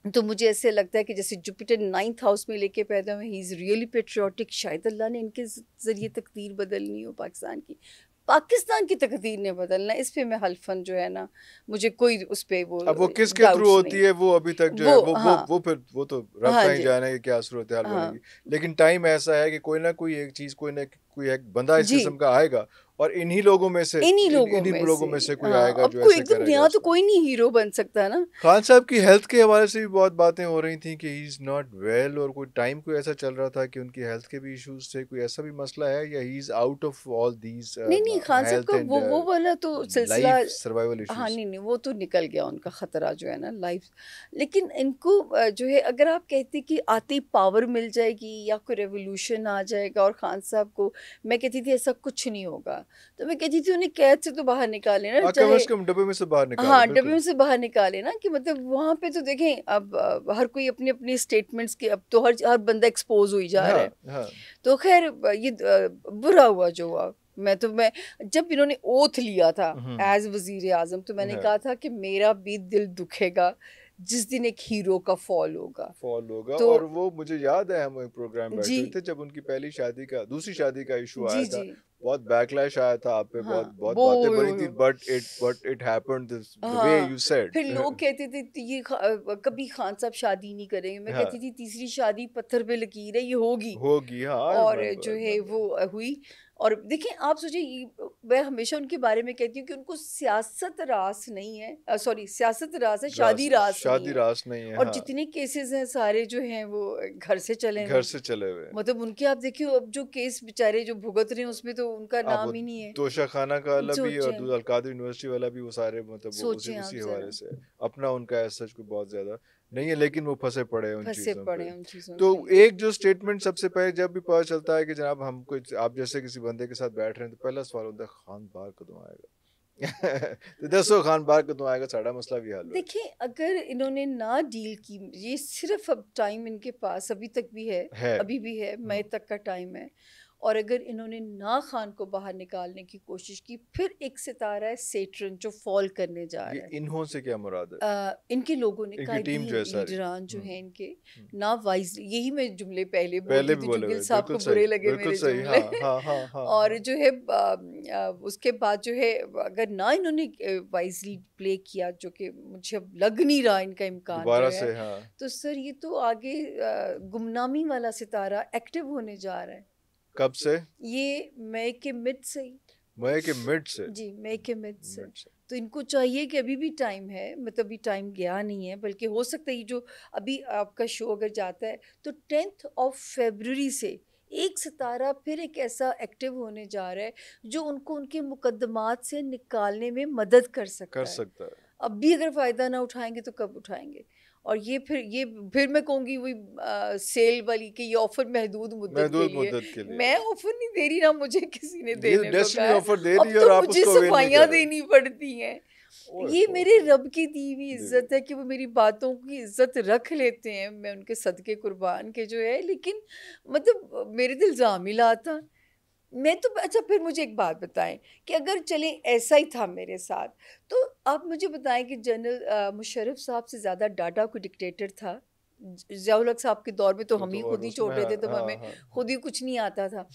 तो मुझे ऐसे लगता है कि जैसे जुपिटर 9th हाउस में लेके पैदा हुए, ही इज़ रियली पेट्रियोटिक। शायद अल्लाह ने इनके ज़रिए तकदीर बदलनी हो पाकिस्तान की, पाकिस्तान की तकदीर ने बदलना, इस पे मैं हल्फन जो है ना, मुझे कोई उस पे वो अब वो किसके थ्रू होती है वो अभी तक जो है वो फिर वो तो रब हाँ का ही जी, जाने कि क्या सूरत हाल हाँ बनेगी। लेकिन टाइम ऐसा है कि कोई ना कोई एक चीज़, कोई ना कोई एक बंदा इस किस्म का आएगा और इन्हीं लोगों में से कोई आएगा जो ऐसा एकदम नया तो कोई नहीं हीरो बन सकता ना। खान साहब की हेल्थ के हवाले से भी बहुत बातें हो रही थी कि ही इज नॉट वेल, और कोई टाइम कोई ऐसा चल रहा था कि उनकी हेल्थ के भी इश्यूज थे, कोई ऐसा भी मसला है या he is out of all these? नहीं खान साहब का वो वाला तो सिलसिला सर्वाइवल इश्यूज, हाँ नहीं वो तो निकल गया उनका खतरा जो है ना लाइफ। लेकिन इनको जो है अगर आप कहते कि आती पावर मिल जाएगी या कोई रेवोल्यूशन आ जाएगा, और खान साहब को मैं कहती थी ऐसा कुछ नहीं होगा, तो मैं कहती थी उन्हें कैद से तो बाहर निकाले ना, चाहे डब्बे में से बाहर निकाले। हाँ डब्बे में से बाहर निकाले ना, कि मतलब वहाँ पे तो देखें अब हर कोई अपनी अपनी स्टेटमेंट्स के, अब तो हर बंदा एक्सपोज हो ही जा रहा है। हाँ। तो खैर ये बुरा हुआ जो हुआ। मैं जब इन्होंने ओथ लिया था एज वजीर आजम, तो मैंने कहा था कि मेरा भी दिल दुखेगा जिस दिन एक हीरो का फॉल होगा। तो और वो मुझे याद है हम एक प्रोग्राम बैठे थे जब उनकी दूसरी शादी का इशू आया था, बहुत बैकलैश आया था आप पे, बहुत बातें बनी थी, but it happened the way you said. फिर लोग कहते थे ये कभी खान साहब शादी नहीं करेंगे, मैं कहती थी तीसरी शादी पत्थर पे लकीर है, ये होगी। और जो है वो हुई। और देखिए आप सोचिए, मैं हमेशा उनके बारे में कहती हूँ कि उनको सियासत रास नहीं है, सॉरी सियासत रास है, शादी रास नहीं है। और जितने केसेस हैं सारे जो हैं वो घर से चले हुए। मतलब उनके आप देखिए अब जो केस बेचारे जो भुगत रहे हैं उसमें तो उनका नाम ही नहीं है। तोशा खाना का वाला भी और अल-कादर यूनिवर्सिटी वाला भी, वो सारे मतलब उसी हवाले से अपना उनका ऐसा कोई बहुत ज्यादा नहीं है, लेकिन वो फंसे पड़े हैं उन चीजों। तो एक जो स्टेटमेंट सबसे पहले जब भी पता चलता है कि जनाब हम कुछ आप जैसे किसी बंदे के साथ बैठ रहे हैं, तो पहला सवाल होता है खान बाहर कदों आएगा। तो दसो खान बाहर कदों आएगा, साड़ा मसला भी हल। देखिए अगर इन्होंने ना डील की, ये सिर्फ अब टाइम इनके पास अभी तक भी है। अभी भी है, मई तक का टाइम है, और अगर इन्होंने ना खान को बाहर निकालने की कोशिश की, फिर एक सितारा है सेटरन जो फॉल करने जा रहा है। इन्हों से क्या मुराद है? इनके लोगों ने लीडरान जो है इनके ना वाइज, यही मैं जुमले पहले बोलती थी, जुगल साहब को बुरे लगे मेरे जुमले। और जो है उसके बाद जो है अगर ना इन्होंने वाइजली प्ले किया, जो कि मुझे अब लग नहीं रहा इनका इम्कान जो है, तो सर ये तो आगे गुमनामी वाला सितारा एक्टिव होने जा रहा है। कब से? ये मई के मिड से जी, मई के मिड से। तो इनको चाहिए कि अभी भी टाइम है, मतलब अभी टाइम गया नहीं है, बल्कि हो सकता है जो अभी आपका शो अगर जाता है तो 10 फरवरी से एक सितारा फिर एक ऐसा एक्टिव होने जा रहा है जो उनको उनके मुकदमात से निकालने में मदद कर सकता है। अब भी अगर फ़ायदा ना उठाएंगे तो कब उठाएंगे? और ये फिर मैं कहूँगी वही सेल वाली कि ये ऑफर महदूद मुद्दत के लिए। मैं ऑफर नहीं दे रही, ना मुझे किसी ने देने को कहा, अब तो मुझे सफाइयाँ देनी पड़ती हैं। ये मेरे रब की दी हुई इज्जत है कि वो मेरी बातों की इज्जत रख लेते हैं, मैं उनके सदके कुर्बान के जो है, लेकिन मतलब मेरे दिल इल्ज़ाम ही लाता मैं तो। अच्छा फिर मुझे एक बात बताएं कि अगर चले ऐसा ही था मेरे साथ, तो आप मुझे बताएं कि जनरल मुशर्रफ साहब से ज़्यादा डाटा कोई डिक्टेटर था? ज़िया-उल हक साहब के दौर में तो हम ही खुद ही छोटे थे, तो हमें खुद ही कुछ नहीं आता था।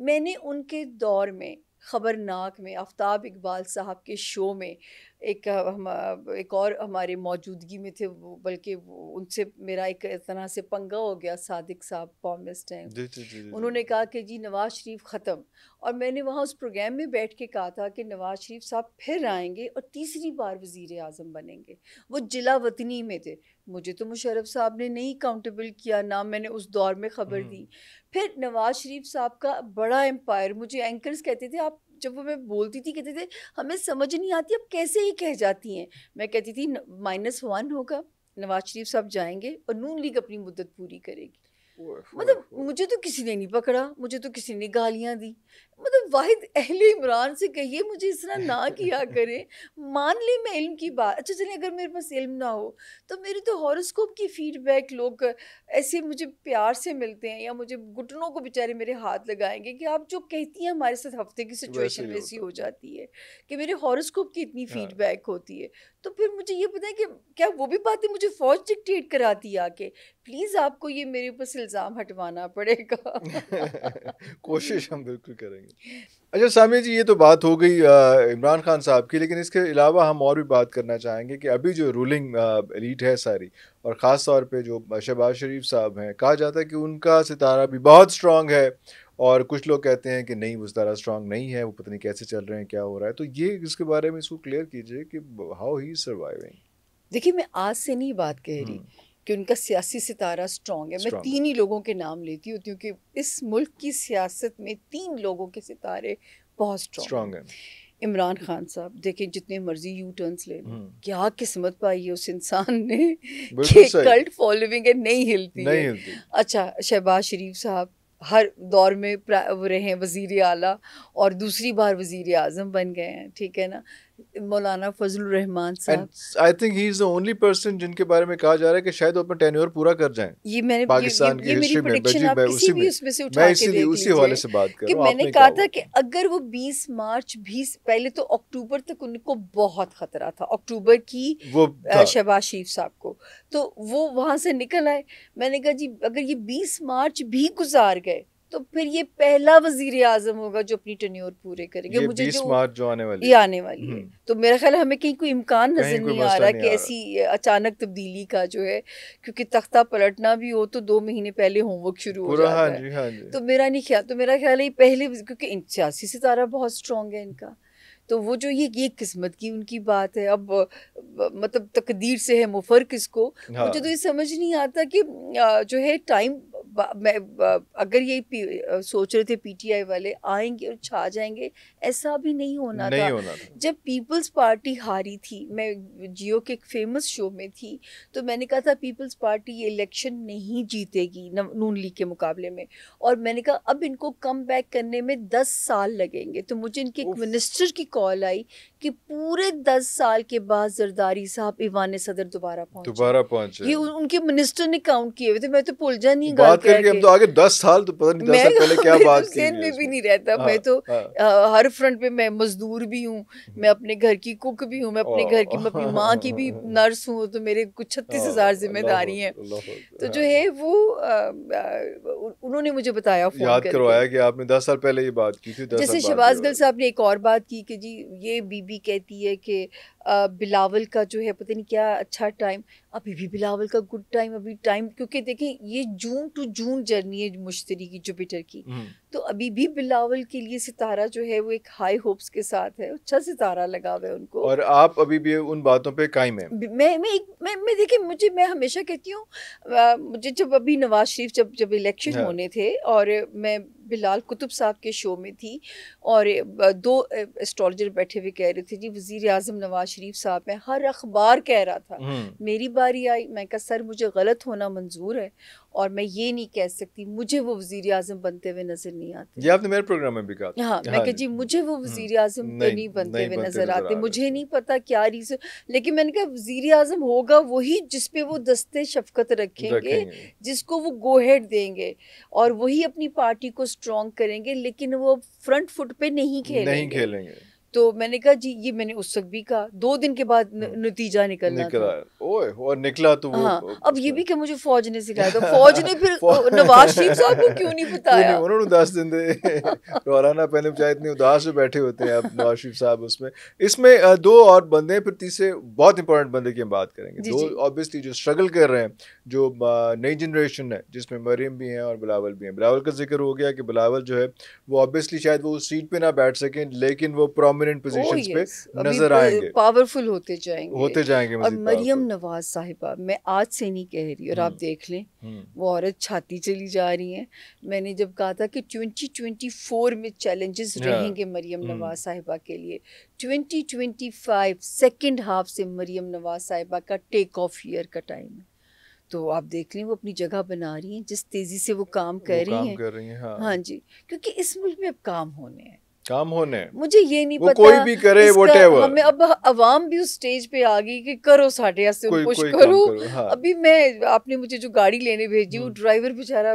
मैंने उनके दौर में ख़बरनाक में आफ्ताब इकबाल साहब के शो में एक और हमारे मौजूदगी में थे वो, बल्कि उनसे मेरा एक तरह से पंगा हो गया। सादिक साहब कॉमिस्ट हैं, उन्होंने कहा कि जी नवाज़ शरीफ ख़त्म, और मैंने वहाँ उस प्रोग्राम में बैठ के कहा था कि नवाज़ शरीफ साहब फिर आएंगे और तीसरी बार वज़ीर आज़म बनेंगे। वो जिला वतनी में थे, मुझे तो मुशर्रफ साहब ने नहीं काउंटेबल किया, ना मैंने उस दौर में ख़बर दी। फिर नवाज़ शरीफ साहब का बड़ा एम्पायर, मुझे एंकर्स कहते थे, आप जब वो मैं बोलती थी कहते थे हमें समझ नहीं आती अब कैसे ही कह जाती हैं। मैं कहती थी -1 होगा, नवाज शरीफ साहब जाएंगे और नून लीग अपनी मुद्दत पूरी करेगी। मतलब मुझे तो किसी ने नहीं पकड़ा, मुझे तो किसी ने गालियाँ दी। मतलब वाहिद अहले इमरान से कहिए मुझे इस तरह ना किया करें। मान ले मैं इल्म की बात, अच्छा चलिए अगर मेरे पास इल्म ना हो तो मेरे तो हॉरोस्कोप की फीडबैक लोग ऐसे मुझे प्यार से मिलते हैं, या मुझे घुटनों को बेचारे मेरे हाथ लगाएंगे कि आप जो कहती हैं हमारे साथ हफ्ते की सिचुएशन वैसी हो जाती है कि मेरे हॉरोस्कोप की इतनी फीडबैक होती है। तो फिर मुझे ये पता है कि क्या वो भी बातें मुझे फौज डिक्टेट कराती है आके, प्लीज़ आपको ये मेरे ऊपर से इल्ज़ाम हटवाना पड़ेगा। कोशिश हम बिल्कुल करेंगे। अच्छा सामिया जी, ये तो बात हो गई इमरान खान साहब की, लेकिन इसके अलावा हम और भी बात करना चाहेंगे कि अभी जो रूलिंग एलीट है सारी, और ख़ास तौर पे जो शहबाज शरीफ साहब हैं, कहा जाता है कि उनका सितारा भी बहुत स्ट्रॉन्ग है और कुछ लोग कहते हैं कि नहीं वो सितारा स्ट्रांग नहीं है, वो पता नहीं कैसे चल रहे हैं, क्या हो रहा है। तो ये इसके बारे में इसको क्लियर कीजिए कि हाउ ही सर्वाइविंग। देखिए, मैं आज से नहीं बात कह रही कि उनका सियासी सितारा स्ट्रांग है। मैं 3 ही लोगों के नाम लेती हूँ क्योंकि इस मुल्क की सियासत में 3 लोगों के सितारे बहुत स्ट्रांग हैं। इमरान खान साहब, देखिए जितने मर्जी यू टर्न्स ले लो, क्या किस्मत पाई है उस इंसान ने कि कल्ट फॉलोइंग है, नहीं हिलती है। अच्छा, शहबाज शरीफ साहब हर दौर में वो रहे वज़ीर आला और दूसरी बार वज़ीर आज़म बन गए हैं, ठीक है ना। मौलाना फजलुर रहमान साहब, I think he is the only person जिनके बारे में कहा जा रहा है कि शायद वो अपना टेन्योर पूरा कर जाएं। ये मैंने पाकिस्तान की हिस्ट्री में आप किसी भी उसमें से उठा के देख उसी हवाले से बात कर रहा हूं। मैंने कहा था कि अगर वो 20 मार्च भी पहले तो अक्टूबर तक उनको बहुत खतरा था, अक्टूबर की शहबाज शरीफ साहब को, तो वो वहां से निकल आए। मैंने कहा जी अगर ये 20 मार्च भी गुजार गए तो फिर ये पहला वजीर आजम होगा जो अपनी टेन्योर पूरे करेंगे। मुझे 20 मार्च जो आने वाली है तो मेरा ख्याल हमें कहीं कोई इम्कान नजर नहीं आ रहा कि ऐसी अचानक तब्दीली का जो है, क्योंकि तख्ता पलटना भी हो तो 2 महीने पहले होमवर्क शुरू हो जाता है। हाँ जी। तो मेरा ख्याल है पहले, क्योंकि सियासी सितारा बहुत स्ट्रॉन्ग है इनका, तो वो जो ये किस्मत की उनकी बात है। अब मतलब तकदीर से है मुफर किसको, मुझे तो ये समझ नहीं आता कि जो है टाइम, अगर ये सोच रहे थे पीटीआई वाले आएंगे और छा जाएंगे, ऐसा भी नहीं होना था। जब पीपल्स पार्टी हारी थी, मैं जियो के एक फेमस शो में थी, तो मैंने कहा था पीपल्स पार्टी ये इलेक्शन नहीं जीतेगी नून लीग के मुकाबले में, और मैंने कहा अब इनको कम बैक करने में 10 साल लगेंगे। तो मुझे इनके एक मिनिस्टर की कॉल आई कि पूरे 10 साल के बाद जरदारी साहब ईवान सदर दोबारा पहुंचे। ये उनके मिनिस्टर ने काउंट किए हुए थे, मैं तो भूल जा नहीं बात करके हम तो आगे 10 साल तो पता नहीं 10 साल पहले क्या बात की है में भी नहीं रहता। मैं तो हर फ्रंट पे मैं मजदूर भी हूँ, मैं अपने घर की कुक भी हूँ, मैं अपने घर की, मैं अपनी माँ की भी नर्स हूँ, तो मेरे कुछ 36,000 जिम्मेदारी हैं। तो जो है वो उन्होंने मुझे बताया, फोन याद करवाया कि आपने 10 साल पहले ये बात की थी। जैसे शहबाज गिल साहब ने एक और बात की कि जी ये बीबी कहती है कि बिलावल का जो है पता नहीं क्या अच्छा टाइम, अभी भी बिलावल का गुड टाइम, अभी टाइम, क्योंकि देखें ये जून टू जून जर्नी है मुश्तरी की, जुपिटर की, तो अभी भी बिलावल के लिए सितारा जो है वो एक हाई होप्स के साथ है, अच्छा सितारा लगा हुआ है उनको। और आप अभी भी उन बातों पे कायम हैं? मैं देखिए, मैं हमेशा कहती हूँ, मुझे जब अभी नवाज शरीफ जब इलेक्शन होने थे और मैं बिलाल कुतुब साहब के शो में थी और 2 एस्ट्रोलॉजर बैठे हुए कह रहे थे जी वज़ीर आज़म नवाज शरीफ साहब हैं, हर अखबार कह रहा था। मेरी बारी आई, मैं कहा सर मुझे गलत होना मंजूर है और मैं ये नहीं कह सकती, मुझे वो वज़ीर आज़म बनते हुए नजर नहीं आते। ये आपने मेरे प्रोग्राम में भी कहा। हाँ, मैं कहा जी मुझे वो वज़ीर आज़म नहीं बनते हुए नजर आते, मुझे नहीं पता क्या रीज़न, लेकिन मैंने कहा वज़ीर आज़म होगा वही जिसपे वो दस्ते शफकत रखेंगे, जिसको वो गो हेड देंगे और वही अपनी पार्टी को स्ट्रॉन्ग करेंगे, लेकिन वो फ्रंट फुट पे नहीं खेलेंगे। तो मैंने कहा जी, ये मैंने उस वक्त भी कहा, 2 दिन के बाद नतीजा निकला था। ओए और निकला तो वो, हाँ, अब ये भी कि मुझे फौज ने सिखाया, तो फौज ने फिर नवाज शरीफ साहब को क्यों नहीं बताया? उन्होंने उदास दिन दे रोराना पहले चाहे इतने उदास में बैठे होते हैं अब नवाज शरीफ साहब। इसमें 2 और बंदे हैं, फिर तीसरे बहुत इंपॉर्टेंट बंदे की हम बात करेंगे। 2 ऑब्वियसली जो स्ट्रगल कर रहे हैं, जो नई जनरेशन है, जिसमें मरियम भी हैं और बिलावल भी हैं। बिलावल का जिक्र हो गया कि बिलावल जो है वो ऑब्वियसली शायद वो उस सीट पे ना बैठ सकें, लेकिन वो प्रोमिनेंट पोजीशंस पे नजर आएंगे, पावरफुल होते जाएंगे। और मरियम नवाज साहिबा, मैं आज से नहीं कह रही, और आप देख लें वो औरत छाती चली जा रही है। मैंने जब कहा था कि 2024 में चैलेंजेस रहेंगे मरियम नवाज साहिबा के लिए, 2025 सेकेंड हाफ से मरियम नवाज साहिबा का टेक ऑफ ईयर का टाइम है। तो आप देख लें वो अपनी जगह बना रही हैं, जिस तेजी से वो काम कर रही हैं। हाँ जी, क्योंकि इस मुल्क में अब काम होने मुझे ये नहीं पता कोई भी करे व्हाटएवर, हमें अब अवाम भी उस स्टेज पे आ गई कि करो साढ़े ऐसे पुश करो। हाँ। अभी आपने मुझे जो गाड़ी लेने भेजी, वो ड्राइवर बेचारा,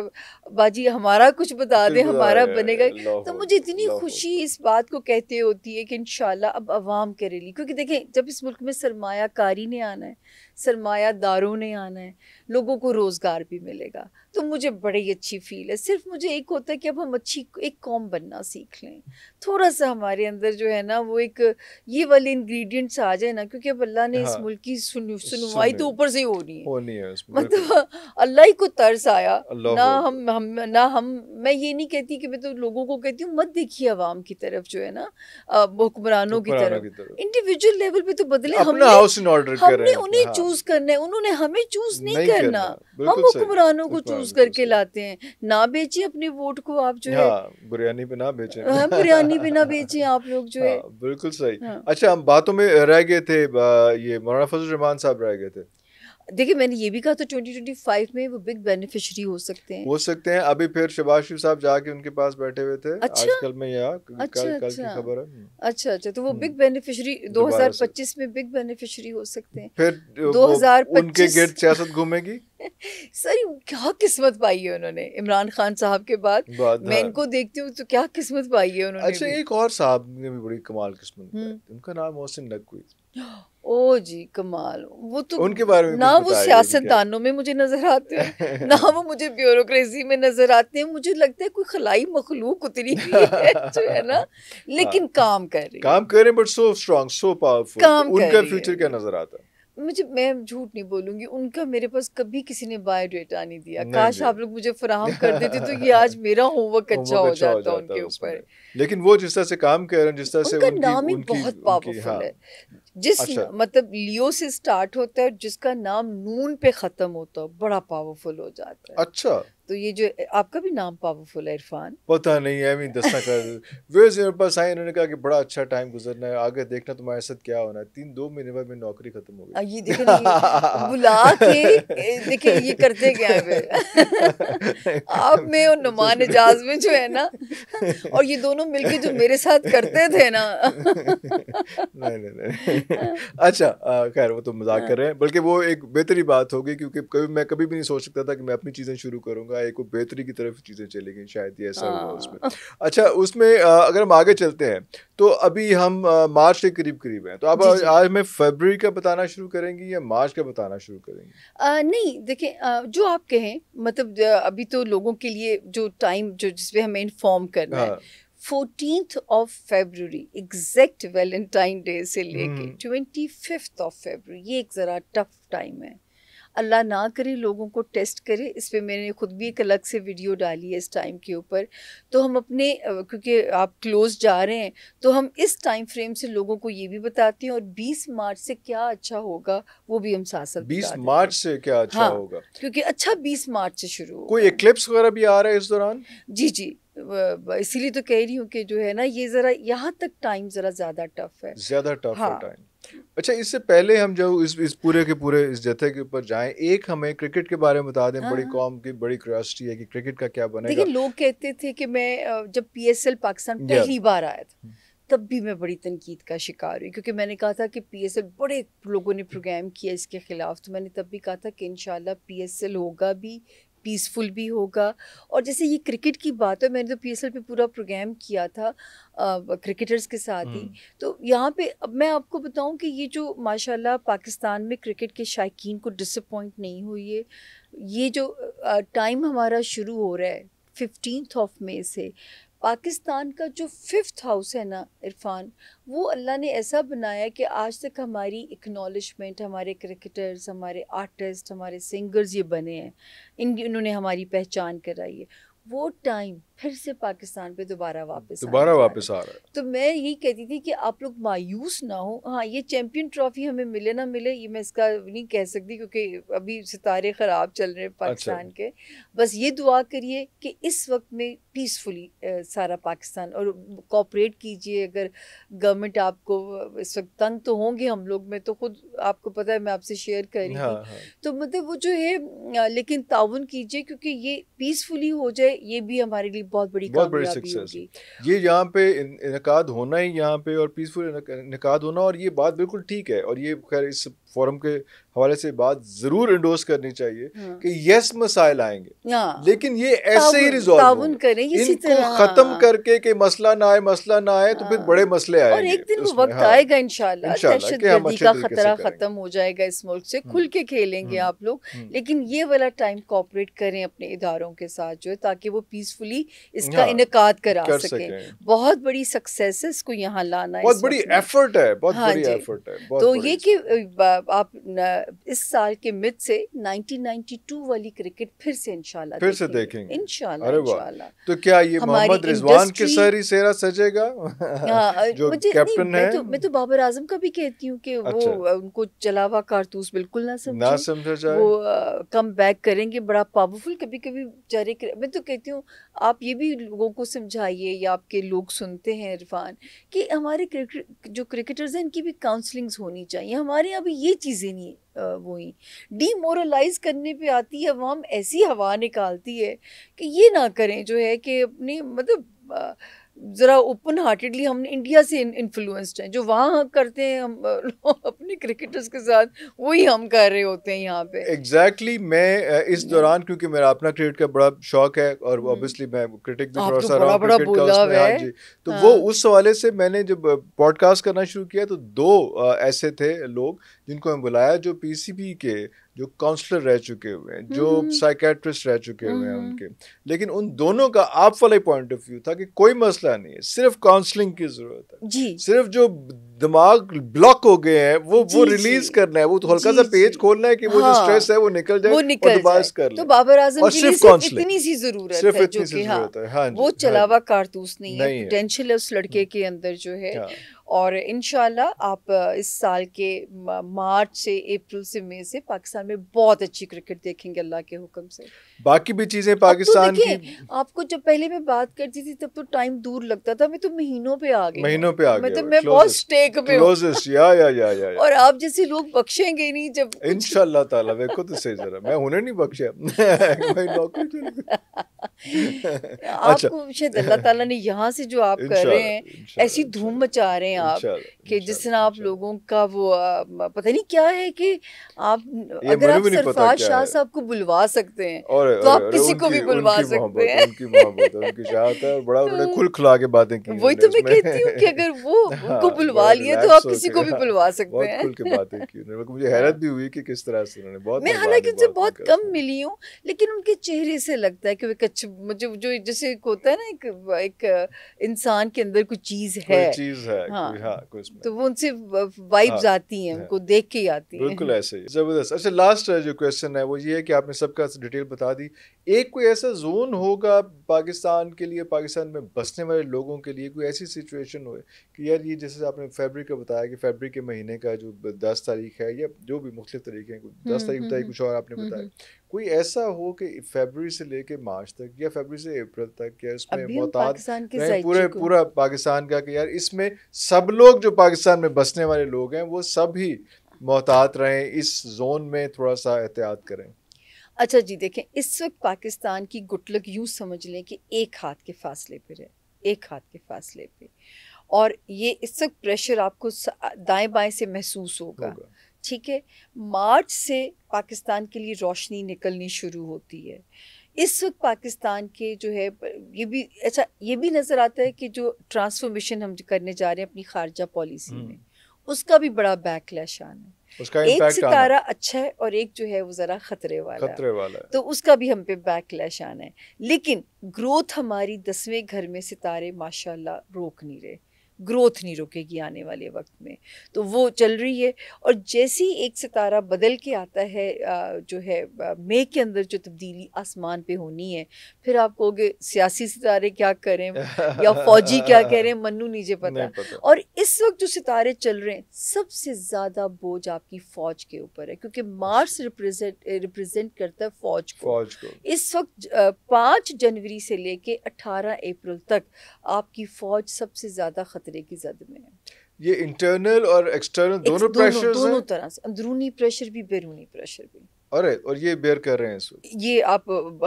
बाजी हमारा कुछ बता दे, हमारा बनेगा। तो मुझे इतनी खुशी इस बात को कहते होती है कि इंशाल्लाह अब अवाम करेगी, क्योंकि देखें जब इस मुल्क में सरमायाकारी ने आना है, सरमायादारों ने आना है, लोगों को रोज़गार भी मिलेगा, तो मुझे बड़ी अच्छी फील है। सिर्फ मुझे एक होता है कि अब हम अच्छी एक कौम बनना सीख लें, थोड़ा सा हमारे अंदर जो है ना वो एक ये वाले इंग्रेडिएंट्स आ जाए ना, क्योंकि अब अल्लाह ने इस मुल्क की सुनवाई तो ऊपर से ही होनी है मतलब अल्लाह ही को तरस आया ना। हम मैं ये नहीं कहती कि मैं तो लोगों को कहती हूँ मत देखिए अवाम की तरफ जो है ना, हुक्मरानों की तरफ, इंडिविजुअल लेवल पे तो बदले। हमने उन्हें चूज करना है, उन्होंने हमें चूज नहीं करना। हम हुक्मरानों को चूज करके लाते हैं। ना बेचिए अपने वोट को आप जो है, बिरयानी पे ना बेचें, बिरयानी पे ना बेचें आप लोग जो है। बिल्कुल सही। अच्छा, हम बातों में रह गए थे, ये मौलाना फजल रहमान साहब रह गए थे। देखिए मैंने ये भी कहा था 2025 में वो बिग बेनिफिशियरी हो सकते हैं। अभी फिर शहबाज शरीफ साहब जाके उनके पास बैठे हुए थे। अच्छा? आजकल में कल की खबर है। अच्छा, तो वो बिग बेनिफिशियरी 2025 में बिग बेनिफिशियरी हो सकते हैं। फिर 2025 उनके गिर्द सियासत घूमेगी। सर क्या किस्मत पाई है उन्होंने इमरान खान साहब के बाद। मैं इनको देखती हूँ तो क्या किस्मत पाई है उन्होंने। अच्छा, एक और साहब ने भी बड़ी कमाल किस्मत पाई, उनका नाम मोहसिन नकवी। ओ जी कमाल, वो तो उनके बारे में ना वो सियासतदानों में मुझे नजर आते हैं ना वो मुझे ब्यूरोक्रेसी में नजर आते हैं। मुझे लगता है कोई खलाई मखलूक उतरी हुई है जो है ना, लेकिन काम कर रही है but so strong, so powerful. उनका फ्यूचर क्या नजर आता है मुझे? मैं झूठ नहीं बोलूंगी, उनका मेरे पास कभी किसी ने बायोडेटा नहीं दिया। काश आप लोग मुझे फराहम कर देते तो ये आज मेरा होमवर्क अच्छा हो जाता उनके ऊपर। लेकिन वो जिस तरह से काम कर रहे हैं, जिस तरह से उनका नाम ही बहुत पावरफुल है। जिस मतलब लियो से स्टार्ट होता है, जिसका नाम नून पे खत्म होता है, बड़ा पावरफुल हो जाता है। अच्छा, तो ये जो आपका भी नाम पावरफुल है इरफान। पता नहीं है, मैं दस्ता कर वेज मेरे पास आए, इन्होंने कहा कि बड़ा अच्छा टाइम गुजरना है, आगे देखना तुम्हारे साथ क्या होना है। 2 महीने बाद मेरी नौकरी खत्म हो गई। ये देखो बुला के देखिए ये करते क्या है आप में और नुमान एजाज में जो है ना, और ये दोनों मिलके जो मेरे साथ करते थे ना नहीं अच्छा, खैर वो तो मजाक कर रहे हैं, बल्कि वो एक बेहतरी बात होगी, क्योंकि मैं कभी भी नहीं सोच सकता था कि मैं अपनी चीज़ें शुरू करूंगा, एक वो बेहतरी की तरफ चीज़ें चलेंगी, शायद ये ऐसा हुआ उसमें। अच्छा, उसमें अगर हम आगे चलते हैं तो अभी हम मार्च के करीब हैं, तो आप आज में फरवरी का बताना शुरू करेंगी या मार्च का बताना शुरू करेंगी? नहीं देखिए, जो आप कहें, मतलब अभी तो लोगों के लिए जो टाइम जो जिसपे हमें इन्फॉर्म करना है, 14th of February exact Valentine day से लेके 25th of February, ये एक ज़रा टफ टाइम है। अल्लाह ना करे लोगों को टेस्ट करे। इस पर मैंने खुद भी एक अलग से वीडियो डाली है इस टाइम के ऊपर। तो हम अपने क्योंकि आप क्लोज जा रहे हैं तो हम इस टाइम फ्रेम से लोगों को ये भी बताते हैं, और 20 मार्च से क्या अच्छा होगा वो भी हम साथ साथ 20 मार्च से क्या अच्छा होगा, क्योंकि अच्छा 20 मार्च से शुरू होगा। कोई एक्लिप्स वगैरह भी आ रहा है इस दौरान? जी इसीलिए तो कह रही हूँ कि जो है ना ये ज़रा यहाँ तक टाइम ज़रा ज़्यादा टफ है, ज़्यादा टफ है टाइम। अच्छा, इससे पहले हम जो इस पूरे के पूरे इस जत्थे के ऊपर जाएं, एक हमें क्रिकेट के बारे में बता दें। बड़ी कौम की बड़ी क्यूरियोसिटी है कि क्रिकेट का क्या बनेगा। देखिए लोग कहते थे कि मैं जब PSL पाकिस्तान पहली बार आया था तब भी मैं बड़ी तनकीद का शिकार हुई, क्योंकि मैंने कहा था कि PSL बड़े लोगों ने प्रोग्राम किया इसके ख़िलाफ़। तो मैंने तब भी कहा था कि इंशाल्लाह PSL होगा भी, पीसफुल भी होगा। और जैसे ये क्रिकेट की बात है, मैंने तो PSL पे पूरा प्रोग्राम किया था क्रिकेटर्स के साथ ही। तो यहाँ पे अब मैं आपको बताऊँ कि ये जो माशाल्लाह पाकिस्तान में क्रिकेट के शायकीन को डिसअपॉइंट नहीं हुई है। ये जो टाइम हमारा शुरू हो रहा है 15th of May से, पाकिस्तान का जो 5th हाउस है ना इरफान, वो अल्लाह ने ऐसा बनाया कि आज तक हमारी एक्नॉलेजमेंट, हमारे क्रिकेटर्स, हमारे आर्टिस्ट, हमारे सिंगर्स ये बने हैं, इन्होंने हमारी पहचान कराई है। वो टाइम फिर से पाकिस्तान पे दोबारा वापस आ रहा है। तो मैं यही कहती थी कि आप लोग मायूस ना हो। हाँ, ये चैम्पियन ट्रॉफी हमें मिले ना मिले ये मैं इसका नहीं कह सकती, क्योंकि अभी सितारे ख़राब चल रहे हैं पाकिस्तान के। बस ये दुआ करिए कि इस वक्त में पीसफुली सारा पाकिस्तान, और कोऑपरेट कीजिए। अगर गवर्नमेंट आपको इस वक्त तंग तो होंगे हम लोग, में तो खुद आपको पता है, मैं आपसे शेयर कर रही थी। तो मतलब वो जो है, लेकिन ताउन कीजिए, क्योंकि ये पीसफुली हो जाए, ये भी हमारे लिए बहुत बड़ी कामयाबी होगी। ये यहाँ पे इनकाद होना ही यहाँ पे, और पीसफुल इनकाद होना, और ये बात बिल्कुल ठीक है। और ये खैर इस फोरम के हवाले से बात जरूर इंडोर्स करनी चाहिए कि यस मसाइल आएंगे, लेकिन ये ऐसे ही रिजॉल्व करें, इनको खत्म करके कि मसला ना आए तो फिर बड़े मसले आएंगे। और एक दिन वो वक्त आएगा इंशाल्लाह दहशतगर्दी का खतरा खत्म हो जाएगा, इस मुल्क से खुल के खेलेंगे आप लोग, लेकिन ये वाला टाइम कोऑपरेट करें अपने इदारों के साथ जो है, ताकि वो पीसफुली इसका इनेकाद करा सकें। बहुत बड़ी सक्सेस है इसको यहाँ लाना, बहुत बड़ी एफर्ट है, बहुत बड़ी एफर्ट है। तो ये कि आप इस साल के मिड से 1992 वाली क्रिकेट फिर से इंशाल्लाह देखेंगे इंशाल्लाह। तो क्या ये मोहम्मद रिजवान के सारी सेहरा सजेगा जो कैप्टन है? मैं तो बाबर आजम का भी कहती हूँ कि वो उनको जलावा कारतूस बिल्कुल ना समझा जाए, वो कम बैक करेंगे बड़ा पावरफुल। कभी कभी बेचारे, मैं तो कहती हूँ आप ये भी लोगों को समझाइए, या आपके लोग सुनते हैं इरफान, कि हमारे जो क्रिकेटर्स हैं इनकी भी काउंसलिंग्स होनी चाहिए। हमारे यहाँ भी ये चीज़ें नहीं वही डीमोरलाइज करने पे आती है, अवाम ऐसी हवा निकालती है कि ये ना करें जो है कि अपनी मतलब ज़रा ओपन हार्टेडली हम इंडिया से इन्फ्लुएंस्ड हैं, जो वहाँ करते हैं हम अपने क्रिकेटर्स के साथ, वही हम कर रहे होते हैं यहाँ पे। एग्जैक्टली मैं इस दौरान, क्योंकि मेरा अपना क्रिकेट का बड़ा शौक है और ऑब्वियसली मैं क्रिटिक भी थोड़ा सा रहा क्रिकेट का उसमें, हाँ जी, तो वो उस हवाले से मैंने जब पॉडकास्ट करना शुरू किया तो 2 ऐसे थे लोग जिनको मैं बुलाया, जो पीसीबी के जो काउंसलर रह चुके हुए हैं, जो साइकेट्रिस्ट रह चुके हुए हैं उनके, लेकिन उन दोनों का आप वाला पॉइंट ऑफ व्यू था कि कोई मसला नहीं है, सिर्फ काउंसलिंग की जरूरत है जी। सिर्फ जो दिमाग ब्लॉक हो गए हैं वो रिलीज करना है, वो तो हल्का सा पेज खोलना है कि वो जो स्ट्रेस है वो निकल जाए, और दोबारा कर ले। तो बाबर आजम के लिए सिर्फ इतनी सी जरूरत है, जो कि हाँ वो चलावा कारतूस नहीं है, पोटेंशियल है उस लड़के के अंदर जो है। और इंशाल्लाह आप इस साल के मार्च से, अप्रैल से, मई से पाकिस्तान में बहुत अच्छी क्रिकेट देखेंगे अल्लाह के हुक्म से। बाकी भी चीजें पाकिस्तान तो की आपको जब पहले मैं बात करती थी तब तो टाइम दूर लगता था, मैं तो महीनों पे आ गई, मतलब मैं बहुत स्टेक पे हूं, और आप जैसे लोग बख्शेंगे नहीं जब इंशाल्लाह ताला। देखो तो सही, जरा मैं उन्हें नहीं बख्शा आपको शायद अल्लाह ताला ने यहाँ से जो आप कर रहे हैं, ऐसी धूम मचा रहे हैं आप कि जिस तरह आप लोगों का वो पता नहीं क्या है कि आप अगर आप सरफराज शाह साहब को बुलवा सकते हैं तो आप किसी को भी बुलवा सकते हैं। उनकी मोहब्बत, उनकी चाहत है, बड़ा उन्होंने खुल खुला के बातें की। वही तो मैं कहती हूँ कि अगर वो उनको बुलवा लिए तो आप किसी को भी बुलवा सकते हैं। खुल के बातें की उन्होंने, मुझे हैरत भी हुई कि किस तरह से उन्होंने बहुत। मैं हालांकि उनसे बहुत कम मिली हूँ, लेकिन उनके चेहरे से लगता है कि वे कच्चे, मुझे जो जैसे होता है ना एक इंसान के अंदर कुछ चीज है, तो वो उनसे वाइब्स आती हैं, उनको देख के ही आती हैं। बिल्कुल ऐसे ही, जबरदस्त। अच्छा, लास्ट जो क्वेश्चन है वो ये है कि आपने सबका डिटेल बता दी, एक कोई ऐसा जोन होगा पाकिस्तान के लिए, पाकिस्तान में बसने वाले लोगों के लिए, कोई ऐसी सिचुएशन हो कि यार ये जैसे आपने फरवरी का बताया कि फरवरी के महीने का जो 10 तारीख है, या जो भी मुख्तलिफ तरीके हैं, 10 तारीख बताई, कुछ और आपने बताया, कोई ऐसा हो कि फरवरी से लेके मार्च तक या फरवरी से अप्रैल तक, या इसमें मोहतात पूरा पाकिस्तान का, कि यार इसमें सब लोग जो पाकिस्तान में बसने वाले लोग हैं वो सब ही मोहतात रहें, इस जोन में थोड़ा सा एहतियात करें? अच्छा जी, देखें, इस वक्त पाकिस्तान की गुटलक यूँ समझ लें कि एक हाथ के फासले पे है, एक हाथ के फासले पे, और ये इस वक्त प्रेशर आपको दाएं बाएं से महसूस होगा। ठीक है, मार्च से पाकिस्तान के लिए रोशनी निकलनी शुरू होती है। इस वक्त पाकिस्तान के जो है ये भी अच्छा, ये भी नज़र आता है कि जो ट्रांसफॉर्मेशन हम करने जा रहे हैं अपनी खारजा पॉलिसी में, उसका भी बड़ा बैकलैश आना है। एक सितारा अच्छा है और एक जो है वो ज़रा खतरे वाला है, तो उसका भी हम पे बैकलैश आना है। लेकिन ग्रोथ हमारी 10वें घर में सितारे माशाल्लाह रोक नहीं रहे, ग्रोथ नहीं रुकेगी आने वाले वक्त में, तो वो चल रही है। और जैसे ही एक सितारा बदल के आता है, जो है मई के अंदर जो तब्दीली आसमान पे होनी है, फिर आप कहोगे सियासी सितारे क्या करें या फौजी क्या कह रहे हैं, मन्नू नीचे पता। और इस वक्त जो सितारे चल रहे हैं, सबसे ज़्यादा बोझ आपकी फ़ौज के ऊपर है, क्योंकि मार्च रिप्रेजेंट करता है फ़ौज को। इस वक्त 5 जनवरी से लेके 18 अप्रैल तक आपकी फ़ौज सबसे ज़्यादा खतरे की जद में है। ये इंटरनल और एक्सटर्नल दोनों प्रेशर्स हैं, दोनों तरह से, अंदरूनी प्रेशर भी, बैरूनी प्रेशर भी। अरे और ये बेयर कर रहे हैं इसको, ये आप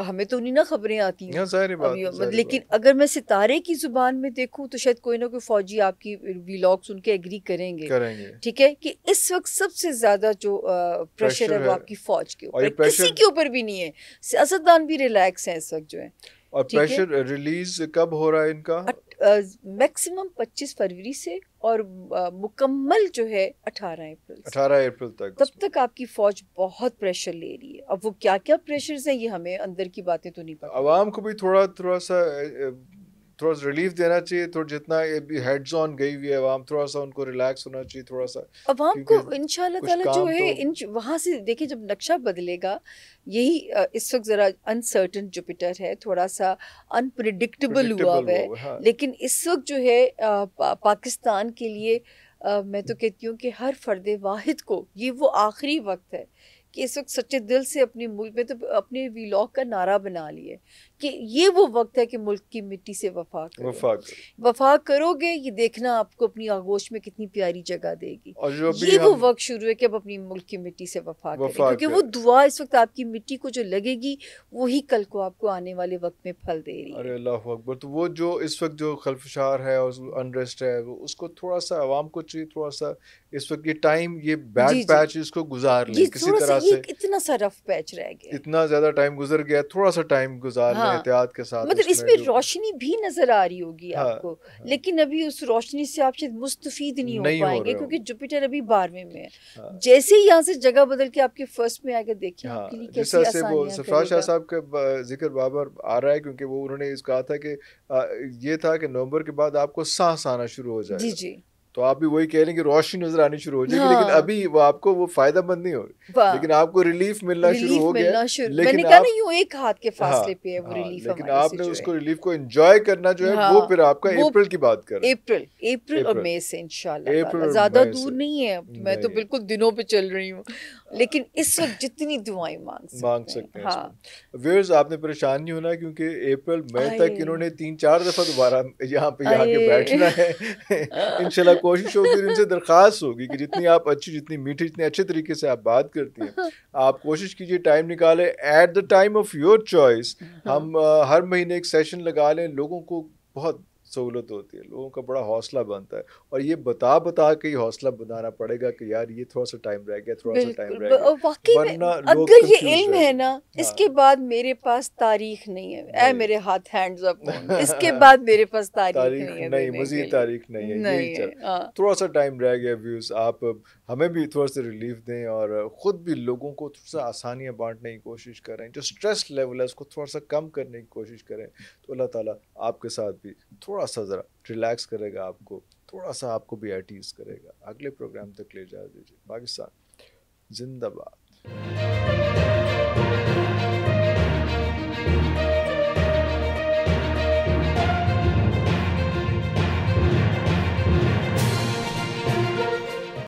हमें तो नहीं ना खबरें आती हैं सारी बात, लेकिन अगर मैं सितारे की जुबान में देखूं तो शायद कोई ना कोई फौजी आपकी व्लॉग सुन के एग्री करेंगे ठीक है कि इस वक्त सबसे ज्यादा जो प्रेशर है वो आपकी फौज के ऊपर, किसी के ऊपर भी नहीं है। सियासतदान भी रिलैक्स है इस वक्त जो है। और प्रेशर रिलीज कब हो रहा है इनका? मैक्सिमम 25 फरवरी से और मुकम्मल जो है 18 अप्रैल तक। तब तक आपकी फौज बहुत प्रेशर ले रही है। अब वो क्या क्या प्रेशर्स हैं ये हमें अंदर की बातें तो नहीं पता। आवाम को भी थोड़ा सा रिलीफ देना चाहिए, थोड़ा जितना हेड्स ऑन गई हुई है आवाम, थोड़ा सा उनको रिलैक्स होना चाहिए थोड़ा सा। आवाम को इंशाल्लाह ताला जो है वहाँ से देखिए जब नक्शा बदलेगा, यही इस वक्त ज़रा अनसर्टन जुपिटर है, थोड़ा सा अनप्रिडिक्टेबल हुआ है। हाँ। लेकिन इस वक्त जो है पाकिस्तान के लिए मैं तो कहती हूँ कि हर फर्द वाहिद को ये वो आखिरी वक्त है कि इस वक्त सच्चे दिल से अपने मुल्क में, तो अपने व्लॉग का नारा बना लिए कि ये वो वक्त है कि मुल्क की मिट्टी से वफा करोगे, ये देखना आपको अपनी आगोश में कितनी प्यारी जगह देगी। और ये वो वक्त शुरू है कि अब अपनी मुल्क की मिट्टी से वफा करें, क्योंकि वो दुआ इस वक्त आपकी मिट्टी को जो लगेगी वही कल को आपको आने वाले वक्त में फल दे रही है। अरे अल्लाह अकबर। तो वो जो इस वक्त जो खलफशार है और अनरेस्ट है, उसको थोड़ा सा आवाम को चाहिए थोड़ा सा इस वक्त ये टाइम, ये बैड पैच इसको गुजार लें किसी तरह से। इतना सा रफ पैच रह गया, इतना ज्यादा टाइम गुजर गया, थोड़ा सा टाइम गुजार लें एहतियात के साथ। मतलब इसमें रोशनी भी नजर आ रही होगी आपको, लेकिन अभी उस रोशनी से आप शायद मुस्तफीद नहीं हो पाएंगे क्योंकि जुपिटर अभी 12वें में है। जैसे ही यहाँ से जगह बदल के आपके फर्स्ट में आके देखिए आपके लिए कैसी आसानियां करेगा। सरफराज शाह साहब का जिक्र बार आ रहा है क्योंकि वो उन्होंने इस कहा था कि ये था कि नवंबर के बाद आपको सांस आना शुरू हो जाएगा। जी। तो आप भी वही कह रहे हैं कि रोशनी नजर आनी शुरू हो जाएगी। हाँ। लेकिन अभी वो आपको वो फायदेमंद नहीं हो रही, लेकिन आपको रिलीफ मिलना शुरू हो गया। लेकिन मैंने कहा ना यूं एक हाथ के फासले पे है वो रिलीफ। लेकिन आपने उसको रिलीफ को एंजॉय करना जो है वो फिर आपका अप्रैल की बात कर, अप्रैल और मई से इंशाल्लाह। ज्यादा दूर नहीं है, मैं तो बिल्कुल दिनों पे चल रही हूँ, लेकिन इस वक्त जितनी दुआएं मांग सकते हैं। हाँ। व्यूअर्स आपने परेशान नहीं होना क्योंकि अप्रैल मई तक इन्होंने 3-4 दफा दोबारा यहाँ पे आके बैठना है। इंशाल्लाह कोशिश होगी, इनसे दरख्वास्त होगी कि जितनी आप अच्छी, जितनी मीठी, जितने अच्छे तरीके से आप बात करती हैं, आप कोशिश कीजिए टाइम निकालें at the time of your choice. हम हर महीने एक सेशन लगा लें, लोगों को बहुत सहूलत होती है, लोगों का बड़ा हौसला बनता है। और ये बता के ही हौसला बनाना पड़ेगा कि यार ये थोड़ा सा टाइम रह गया, थोड़ा सा टाइम रह गया। वरना अगर ये इल्म है ना, इसके बाद मेरे पास तारीख नहीं है। ऐ मेरे हाथ हैंड्स अप, इसके बाद मेरे पास तारीख नहीं, मजीद तारीख नहीं है। थोड़ा सा टाइम रह गया। व्यूज आप हमें भी थोड़ा सा रिलीफ दें और ख़ुद भी लोगों को थोड़ा सा आसानियाँ बांटने की कोशिश करें, जो स्ट्रेस लेवल है उसको थोड़ा सा कम करने की कोशिश करें, तो अल्लाह ताला आपके साथ भी थोड़ा सा ज़रा रिलैक्स करेगा, आपको थोड़ा सा आपको भी एट ईज़ करेगा। अगले प्रोग्राम तक ले जा दीजिए। पाकिस्तान जिंदाबाद।